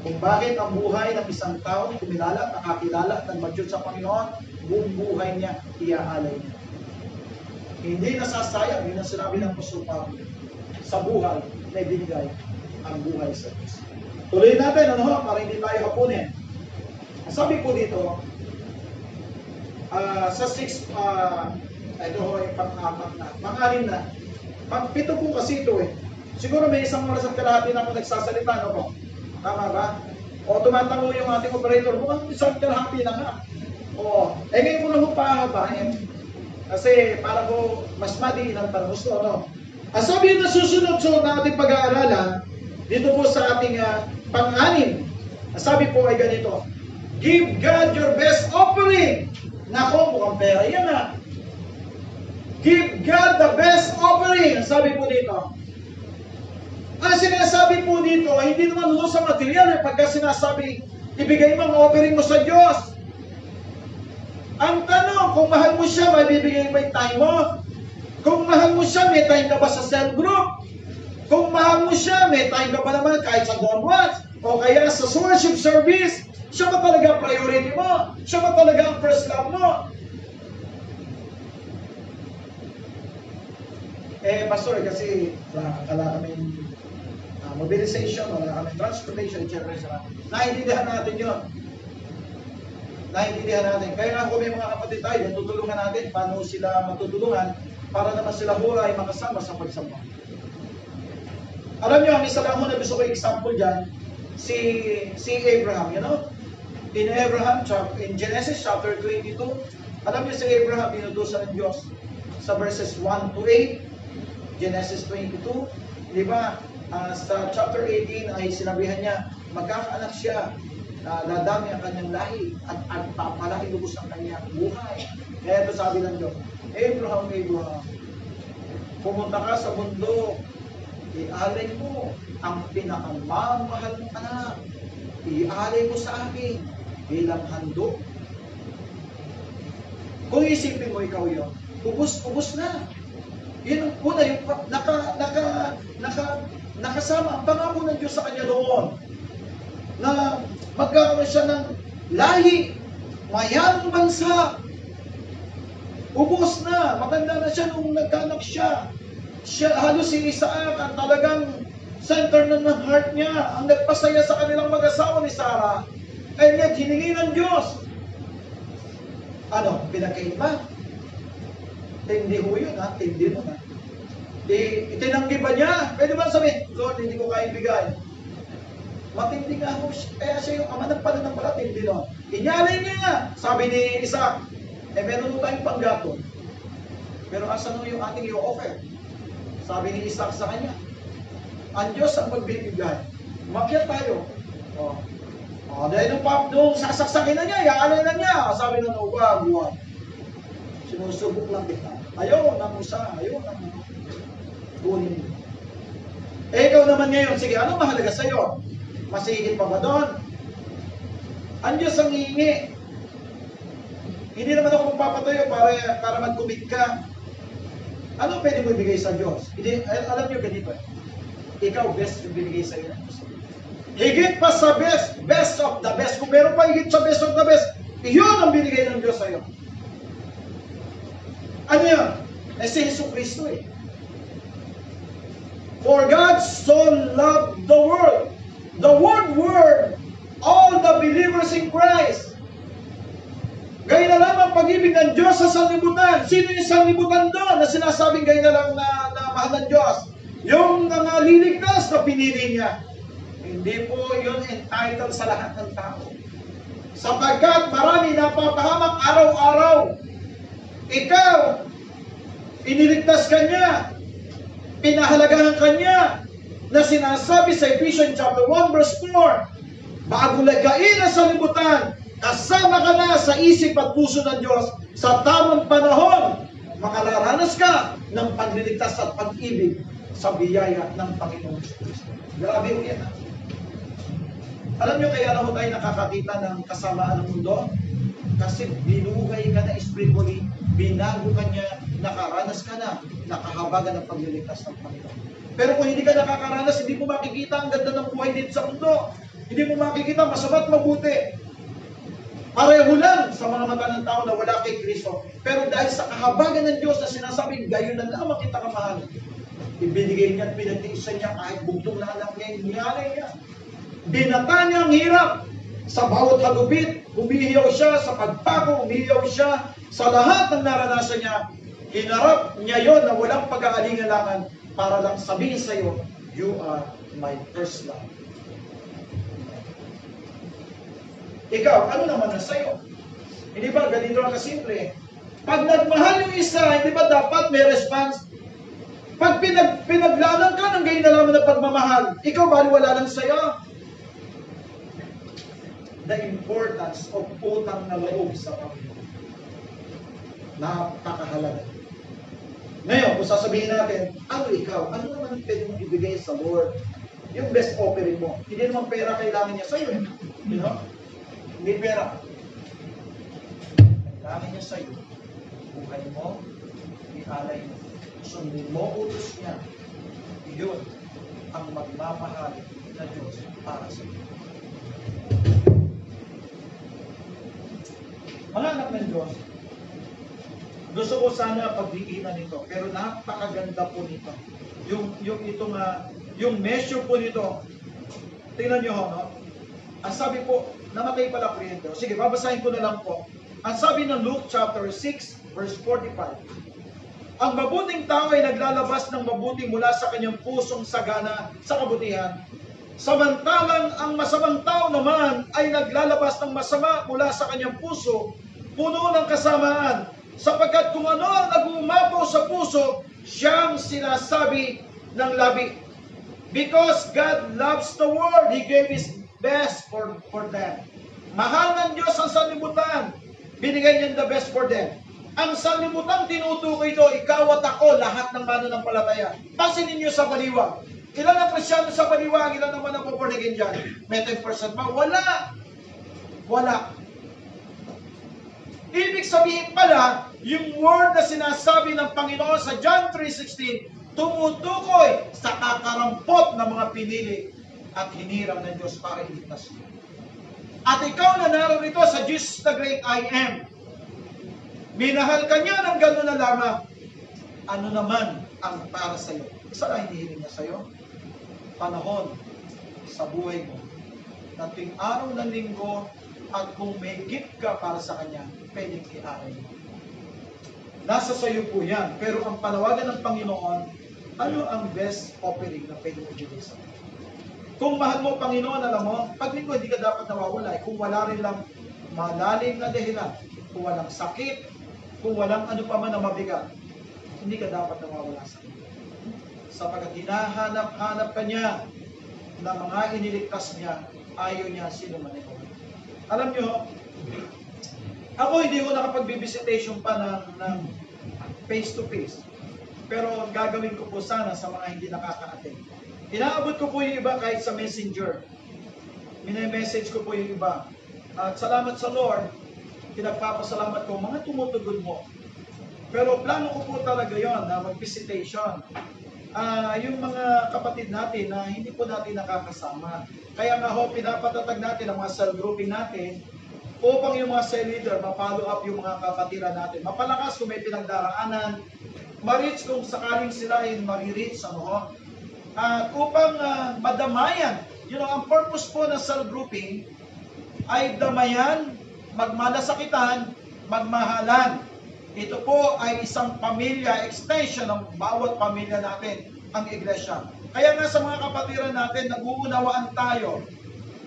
Kung bakit ang buhay ng isang tao, kumilala, nakakilala, nag-mature sa Panginoon, buong buhay niya, iaalay niya. Hindi nasasayang, yun ang sinabi ng Apostol Pablo, sa buhay na ibinigay ang buhay sa Diyos. Tuloy natin, para hindi tayo hapunin. Sabi po dito, sa 6, ito ho ay pang-apat na, pang-anim na, pang-pito po kasi ito eh. Siguro may isang oras at kalahati na ako nagsasalita, no po? Tama ba? O tumatango yung ating operator, mukhang isang kalahati na nga. Ngayon ko na po pahabahin. Kasi para ko mas madiin ang tanong gusto, no? Ang sabi na susunod na ating pag-aaralan, Dito po sa ating pang-anim, sabi po ay ganito, give God your best offering. Nako, mukhang pera yan Give God the best offering. Sabi po dito. Ang sinasabi po dito, hindi naman ho sa material. Pagka sinasabi, ibigay mo ang offering mo sa Diyos. Ang tanong, kung mahal mo siya, may bibigay mo yung time mo. Kung mahal mo siya, may time ka ba sa cell group? Kung mahal mo siya, may time ka ba naman kahit sa Don Watts? O kaya sa worship service? Siya ba talaga priority mo? Siya ba talaga ang first love mo? Pastor, kasi wala kaming mobilization, wala kaming transportation, etc. Naintindihan natin yun. Naintindihan natin. Kaya nga kung may mga kapatid tayo, tutulungan natin paano sila matutulungan para naman sila ay makasama sa pagsamba. Alam niyo, ang isa lang na gusto ko example dyan, si Abraham, you know? In Genesis chapter 22, alam niyo si Abraham, inutusan ng Diyos sa verses 1 to 8, Genesis 22, di ba? Sa chapter 18 ay sinabihan niya, magkakaanak siya, dadami ang kanyang lahi at papalaki lubos ang kanyang buhay. Kaya ito sabi ng Diyos, Abraham, pumunta ka sa mundo, ialay mo ang pinakamamahal mong anak, ialay mo sa akin bilang handog. Kung isipin mo ikaw yun, ubus na. Yun ang una, yung nakasama ang pangako ng Diyos sa kanya doon na magkakaroon siya ng lahi, mayamang bansa. Ubus na, maganda na siya nung nagkanak siya. Halos si Isaac ang talagang center ng heart niya, ang nagpasaya sa kanilang mag-asawa ni Sarah. And yet, hiningi ng Diyos. Pinakain ba? Hindi ho yun hindi mo itinanggi ba niya? Pwede ba sabihin, Lord, hindi ko kaya ibigay. Matindi nga ho, kaya siya yung ama ng pananampalatindi, no? Inyalay niya nga, sabi ni Isaac, meron mo tayong panggatong. Pero asan mo yung ating i-offer? Sabi ni Isaac sa kanya, ang Diyos ang magbibigay. Umakyat tayo. Dahil nung sasaksakin na niya, iaalay na niya. Sabi na, huwag. Sinusubok lang kita. Ayaw na musa, ayaw na mo. Kunin mo. Ikaw naman ngayon, sige, ano mahalaga sa'yo? Masihigit pa ba doon? Ang Diyos ang hihingi. Hindi naman ako magpapatayo para mag-commit ka. Ano pwede mo ibigay sa Diyos? Hindi, alam niyo ganito ikaw best yung binigay sa iyo. Higit pa sa best of the best. Kung meron pa higit sa best of the best, iyon ang binigay ng Diyos sa iyo. Ano yan? Si Jesu Cristo For God so loved the world. The word, all the believers in Christ. Gaya na lang ang pag-ibig ng Diyos sa sanlibutan. Sino yung sanlibutan doon na sinasabing gaya na lang na mahal ng Diyos? Yung liligtas na pinili niya. Hindi po yun entitled sa lahat ng tao. Sapagkat marami napapahamak araw-araw. Ikaw, iniligtas ka niya. Pinahalagahan ka niya. Na sinasabi sa Ephesians chapter 1 verse 4, bago lagain ang sanlibutan, kasama ka na sa isip at puso ng Diyos sa tamang panahon. Makalaranas ka ng pagliligtas at pag-ibig sa biyaya ng Panginoon Kristo. Grabe po yan. Alam nyo kaya na tayo nakakakita ng kasamaan ng mundo? Kasi binugay ka na spiritually, binago ka niya, nakaranas ka na, nakahabagan ng pagliligtas ng Panginoon. Pero kung hindi ka nakakaranas, hindi mo makikita ang ganda ng buhay dito sa mundo. Hindi mo makikita masama at mabuti. Pareho lang sa mga mata ng tao na wala kay Kristo. Pero dahil sa kahabagan ng Diyos na sinasabing, gayon na lamang kita kamahal, ibinigay niya at pinagtiisan niya kahit bugtong na anak niya, iniyalay niya. Dinata niya ang hirap. Sa bawat halupit, umihiyaw siya. Sa pagpako, umihiyaw siya. Sa lahat ng naranasan niya, hinarap niya yon na walang pag-aalingalangan para lang sabihin sa iyo, you are my first love. Ikaw, ano naman na sa'yo? Hindi ba, ganito lang kasimple. Pag nagmahal yung isa, hindi ba dapat may response? Pag pinaglalang ka ng gayon na lamang ng pagmamahal, ikaw baliwala lang sa'yo. The importance of utang na loob sa Panginoon. Napakahalaga. Ngayon, kung sasabihin natin, ano ikaw? Ano naman ang pwede mong ibigay sa Lord? Yung best offering mo. Hindi naman pera kailangan niya sa'yo. You know? Hindi pera. Kailangan niya sa'yo. Buhay mo, ialay mo. Sundin mo utos niya. Iyon ang magmamahal na Diyos para sa iyo. Mga anak ng Diyos, gusto ko sana pagdiinan ito, pero napakaganda po nito. Yung measure po nito, tingnan nyo, no? Ang sabi po, namatay pala kuryente. Sige, babasahin ko na lang po. Ang sabi ng Luke chapter 6, verse 45, ang mabuting tao ay naglalabas ng mabuti mula sa kanyang pusong sagana sa kabutihan. Samantalang ang masamang tao naman ay naglalabas ng masama mula sa kanyang puso, puno ng kasamaan. Sapagkat kung ano ang nag-uumapaw sa puso, siyang sinasabi ng labi. Because God loves the world, He gave His best for them. Mahal ng Diyos ang sanlibutan, binigay niya the best for them. Ang sanlibutan tinutukoy ito, ikaw at ako, lahat ng mananampalataya. Pansinin niyo sa baliwag. Ilan ang Kristyano sa baliwag? Ilan naman ang born again dyan? May 10% ba? Wala. Wala. Ibig sabihin pala, yung word na sinasabi ng Panginoon sa John 3:16, tumutukoy sa kakarampot ng mga pinili at hinirang ng Diyos para iligtas niyo. At ikaw na narito sa Jesus the Great I Am, minahal ka niya ng gano'n na lamang. Ano naman ang para sa iyo? Isa lang hinihiling niya sa iyo. Panahon sa buhay mo na tuwing araw ng linggo at kung may gift ka para sa Kanya, pwedeng i-aral mo. Nasa sa iyo po yan. Pero ang panawagan ng Panginoon, ano ang best offering na pwede mo ibigay sa Kanya? Kung mahal mo Panginoon, alam mo, pag linggo hindi ka dapat nawawala. Kung wala rin lang malalim na dahilan, kung walang sakit, kung walang ano pa man na mabigat, hindi ka dapat nawawala sa Kanya. Sapagkat hinahanap-hanap ka niya na mga iniligtas niya, ayaw niya sino man ikaw. Alam niyo, ako hindi ko nakapag-visitation pa ng face-to-face. Pero gagawin ko po sana sa mga hindi nakaka-attend. Inaabot ko po yung iba kahit sa messenger. Mini-message ko po yung iba. At salamat sa Lord, pinagpapasalamat ko, mga tumutugon mo. Pero plano ko po talaga yon na mag-visitation. Yung mga kapatid natin na hindi po natin nakakasama. Kaya nga ho, pinapatatag natin ang mga cell grouping natin upang yung mga cell leader, ma-follow up yung mga kapatiran natin. Mapalakas kung may pinagdaraanan, ma-reach kung sakaling sila ay ma-reach, ano ho. At upang madamayan, ang purpose po ng cell grouping ay damayan, magmalasakitan, magmahalan. Ito po ay isang pamilya, extension ng bawat pamilya natin, ang iglesia. Kaya nga sa mga kapatiran natin, nag-uunawaan tayo.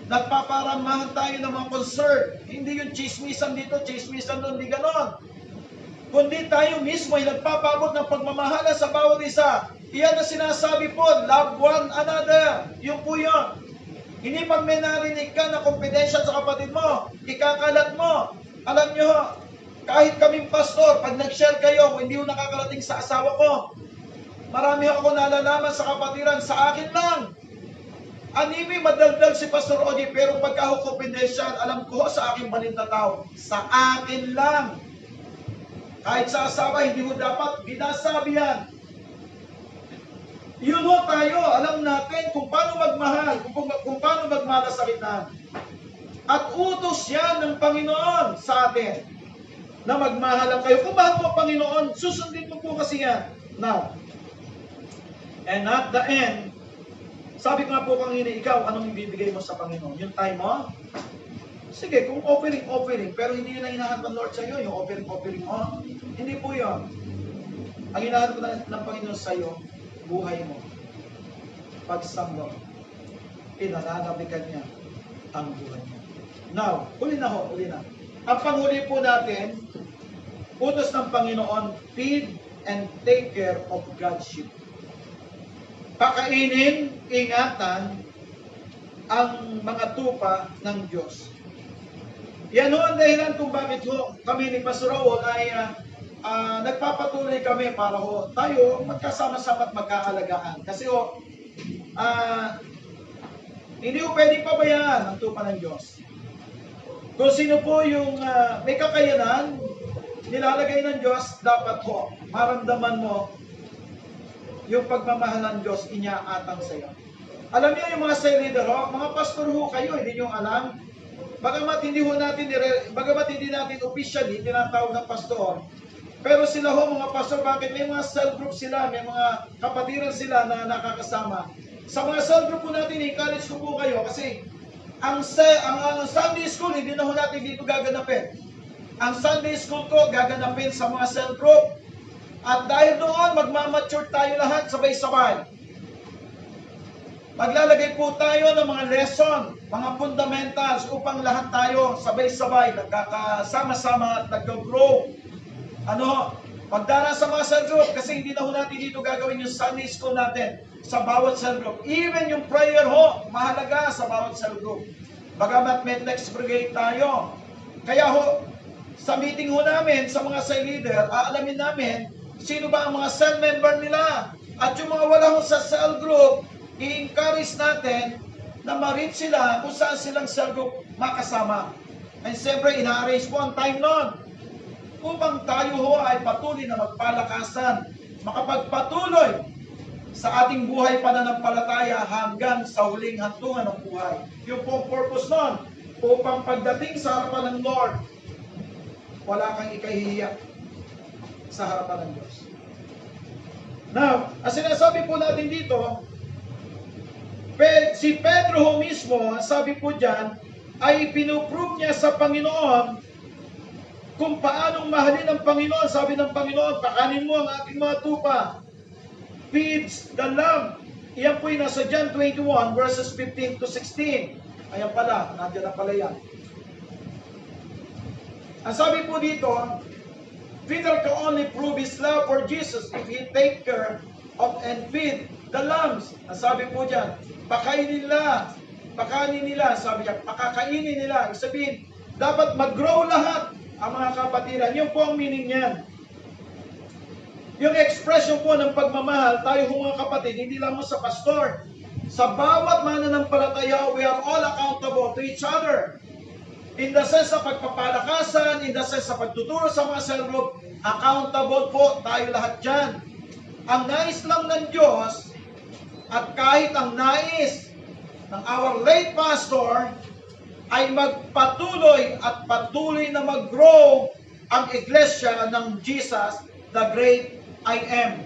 Nagpaparamahan tayo ng mga concern. Hindi yung chismisan dito, chismisan doon, hindi ganon. Kundi tayo mismo ay nagpapabot ng pagmamahala sa bawat isa. Iyan na sinasabi po, love one another. Yung po yun. Hindi pag may narinig ka na confidential sa kapatid mo, ikakalat mo. Alam nyo, kahit kaming pastor, pag nag-share kayo, hindi ko nakakarating sa asawa ko. Marami ako nalalaman sa kapatiran, sa akin lang. Animi, madaldal si Pastor Oji, pero pagka ako confidential, alam ko sa aking balintang tao, sa akin lang. Kahit sa asawa, hindi mo dapat binasabi yan. Yun ho tayo, alam natin kung paano magmahal, kung paano magmalasakitan. At utos yan ng Panginoon sa atin na magmahalan kayo. Kung mahal mo Panginoon, susundin mo po kasi yan. Now, and at the end, sabi ko nga po kanina, ikaw, anong ibibigay mo sa Panginoon? Yung time mo? Sige, kung offering, pero hindi yun ang hinahanap ng Lord sa iyo, yung offering mo. Hindi po yun. Ang hinahanap ng Panginoon sa iyo, buhay mo. Pagsamba, pinananabikan niya ang buhay niya. Now, uli na. Ang panghuli po natin, utos ng Panginoon, feed and take care of God's sheep. pakainin, ingatan ang mga tupa ng Diyos. Yan ho ang dahilan kung bakit ho kami ni Pastor Raul ay nagpapatuloy kami para ho tayo magkasama-sama at magkaalagaan. Kasi ho, hindi ho pwedeng pabayaan ang tupa ng Diyos. Kung sino po yung may kakayanan, nilalagay ng Diyos, dapat ho, maramdaman mo yung pagmamahal ng Diyos, inyaatang sa iyo. Alam niyo yung mga cell leader ho, mga pastor ho kayo, hindi niyo alam. Bagamat hindi natin officially tinatawag na pastor, pero sila ho mga pastor, bakit may mga cell group sila, may mga kapatiran sila na nakakasama. Sa mga cell group po natin, encourage ko po kayo kasi ang Sunday school, hindi na ho natin dito gaganapin. Ang Sunday school ko, gaganapin sa mga cell group. At dahil doon, magmamature tayo lahat sabay-sabay. Maglalagay po tayo ng mga lesson, mga fundamentals upang lahat tayo sabay-sabay, nagkakasama-sama at nag-grow. Pagdara sa mga cell group, kasi hindi na ho natin dito gagawin yung Sunday school natin sa bawat cell group. Even yung prayer ho, mahalaga sa bawat cell group. Bagamat may text brigade tayo. Kaya ho, sa meeting ho namin, sa mga cell leader, aalamin namin sino ba ang mga cell member nila. At yung mga wala ho sa cell group, i-encourage natin na ma-reach sila kung saan silang cell group makasama. And siyempre, ina-arrange po ang time nun upang tayo ho ay patuloy na magpalakasan, makapagpatuloy sa ating buhay pananampalataya hanggang sa huling hantungan ng buhay. Yung pong purpose nun, upang pagdating sa harapan ng Lord, wala kang ikahihiya sa harapan ng Diyos. Now, ang sinasabi po natin dito, si Pedro ho mismo, sabi po dyan, ay pinuprove niya sa Panginoon kung paanong mahalin ng Panginoon. Sabi ng Panginoon, pakanin mo ang aking mga tupa. Feeds the lamb. Iyan po yung nasa John 21 verses 15 to 16. Ayan pala, nandiyan na pala yan. Ang sabi po dito, Peter can only prove his love for Jesus if he take care of and feed the lambs. Ang sabi po dyan, pakainin nila, sabi niya, pakakainin nila. Ibig sabihin, dapat mag-grow lahat ang mga kapatiran. Yun po ang meaning niyan. Yung expression po ng pagmamahal, tayo mga kapatid, hindi lang mo sa pastor. Sa bawat mananampalataya, we are all accountable to each other. In the sense sa pagpapalakasan, in the sense sa pagtuturo sa mga cell group, accountable po tayo lahat dyan. Ang nais lang ng Diyos, at kahit ang nais ng our late pastor, ay magpatuloy at patuloy na mag-grow ang iglesia ng Jesus, the great I am.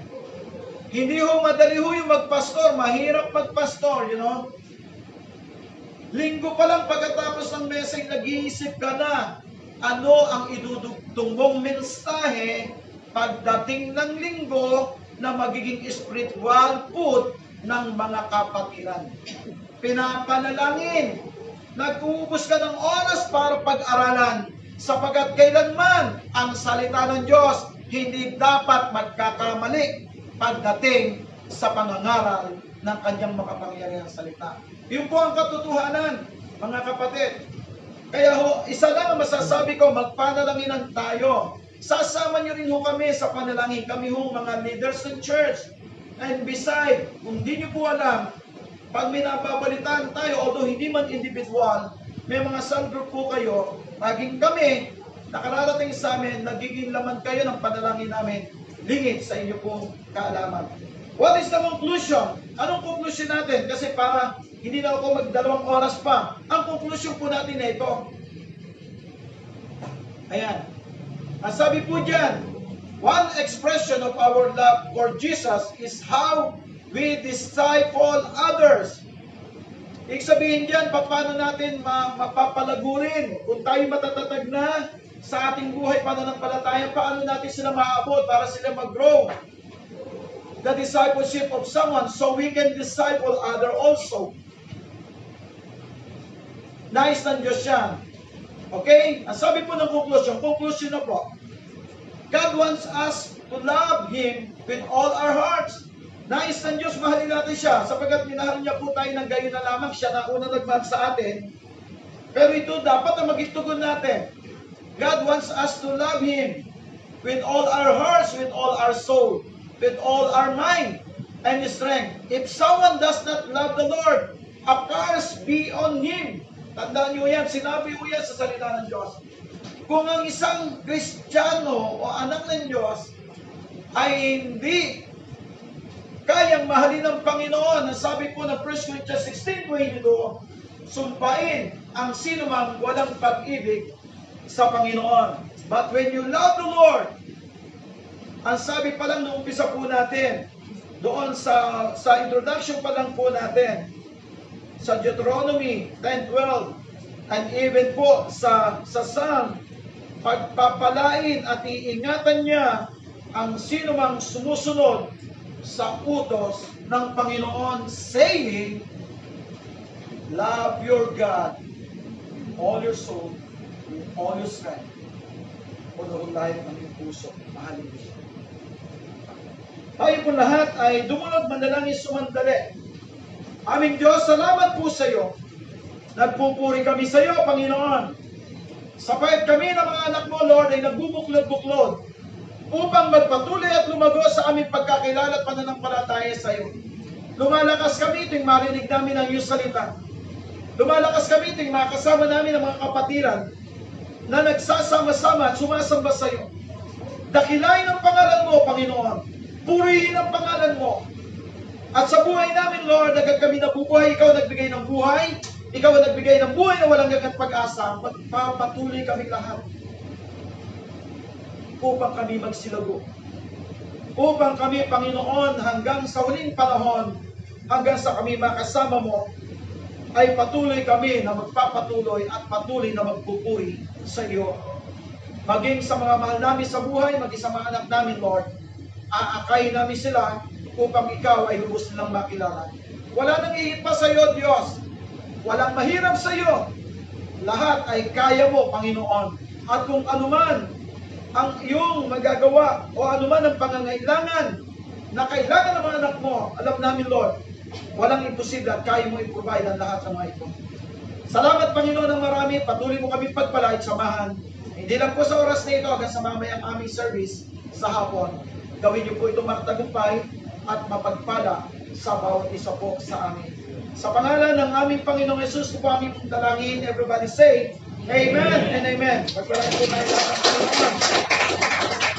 Hindi ho madali ho yung magpastor, mahirap magpastor, you know. Linggo pa lang pagkatapos ng message, nag-iisip ka na ano ang idudugtong mong mensahe pagdating ng linggo na magiging spiritual food ng mga kapatiran. Pinapanalangin, nag-uubos ka ng oras para pag-aralan, sapagat kailanman ang salita ng Diyos hindi dapat magkakamali pagdating sa pangangaral ng kanyang makapangyarihang salita. Yun po ang katotohanan, mga kapatid. Kaya ho, isa lang ang masasabi ko, magpanalaginan tayo. Sasama niyo rin ho kami sa panalangin. Kami ho mga leaders ng church. And beside, kung di niyo po alam, pag may napabalitaan tayo, although hindi man individual, may mga cell group po kayo, laging kami, nakararating sa amin, nagiging laman kayo ng panalangin namin, lingid sa inyo pong kaalaman. What is the conclusion? Anong conclusion natin? Kasi para hindi na ako magdalawang oras pa. Ang conclusion po natin na ito. Ayan. Ang sabi po dyan, one expression of our love for Jesus is how we disciple others. Ibig sabihin dyan, paano natin mapapalagurin? Kung tayo matatatag na sa ating buhay pananampalataya, paano natin sila maabot para sila mag-grow? The discipleship of someone so we can disciple other also. Nais ng Diyos yan. Okay? Ang sabi po ng conclusion na po, God wants us to love Him with all our hearts. Nais ng Diyos, mahalin natin siya, sapagkat minahal niya po tayo ng gayon na lamang, siya na unang nagmahal sa atin. Pero ito dapat na magitugon natin. God wants us to love Him with all our hearts, with all our soul, with all our mind and strength. If someone does not love the Lord, a curse be on him. Tandaan niyo yan, sinabi ko yan sa salita ng Diyos. Kung ang isang Kristiyano o anak ng Diyos ay hindi kayang mahalin ng Panginoon, ang sabi po ng 1 Corinthians 16:22, sumpain ang sinumang walang pag-ibig sa Panginoon. But when you love the Lord, ang sabi pa lang nung umpisa po natin, doon sa introduction pa lang po natin, sa Deuteronomy 10:12, and even po sa Psalm, pagpapalain at iingatan niya ang sinumang sumusunod sa utos ng Panginoon, saying, love your God, all your soul, with all your strength. Punuhin tayo ng iyong puso, mahalin mo siya. Tayo po lahat ay dumunod manalangin sumandali. Aming Diyos, salamat po sa iyo. Nagpupuri kami sa iyo, Panginoon. Sapagkat kami ng mga anak mo, Lord, ay nagbubuklod-buklod upang magpatuloy at lumago sa aming pagkakilala at pananampalataya sa iyo. Lumalakas kami tuwing marinig namin ang iyong salita. Lumalakas kami tuwing makasama namin ang mga kapatiran na nagsasama-sama at sumasamba sa iyo. Dakilain ang pangalan mo, Panginoon. Purihin ang pangalan mo. At sa buhay namin, Lord, agad kami nabubuhay. Ikaw nagbigay ng buhay. Ikaw ang nagbigay ng buhay na walang gagat pag-asa. Magpapatuloy kami lahat upang kami magsilago. Upang kami, Panginoon, hanggang sa huling panahon, hanggang sa kami makasama mo, ay patuloy kami na magpapatuloy at patuloy na magpupuri sa iyo. Maging sa mga mahal namin sa buhay, maging sa mga anak namin, Lord, aakay namin sila upang ikaw ay lubos nilang makilala. Wala nang ihit pa sa iyo, Diyos. Walang mahirap sa iyo. Lahat ay kaya mo, Panginoon. At kung anuman ang iyong magagawa o anuman ang pangangailangan na kailangan ng mga anak mo, alam namin, Lord, walang imposible at kaya mo i-provide ang lahat ng mga ito. Salamat, Panginoon, ng marami. Patuloy mo kami pagpala at samahan. Hindi lang po sa oras na ito hanggang sa mamayang aming service sa hapon. Gawin niyo po ito magtagumpay at mapagpala sa bawat isa po sa amin. Sa pangalan ng aming Panginoong Yesus po aming dalangin. Everybody say, Amen and Amen. Pagpalain po tayo lahat ng Panginoon.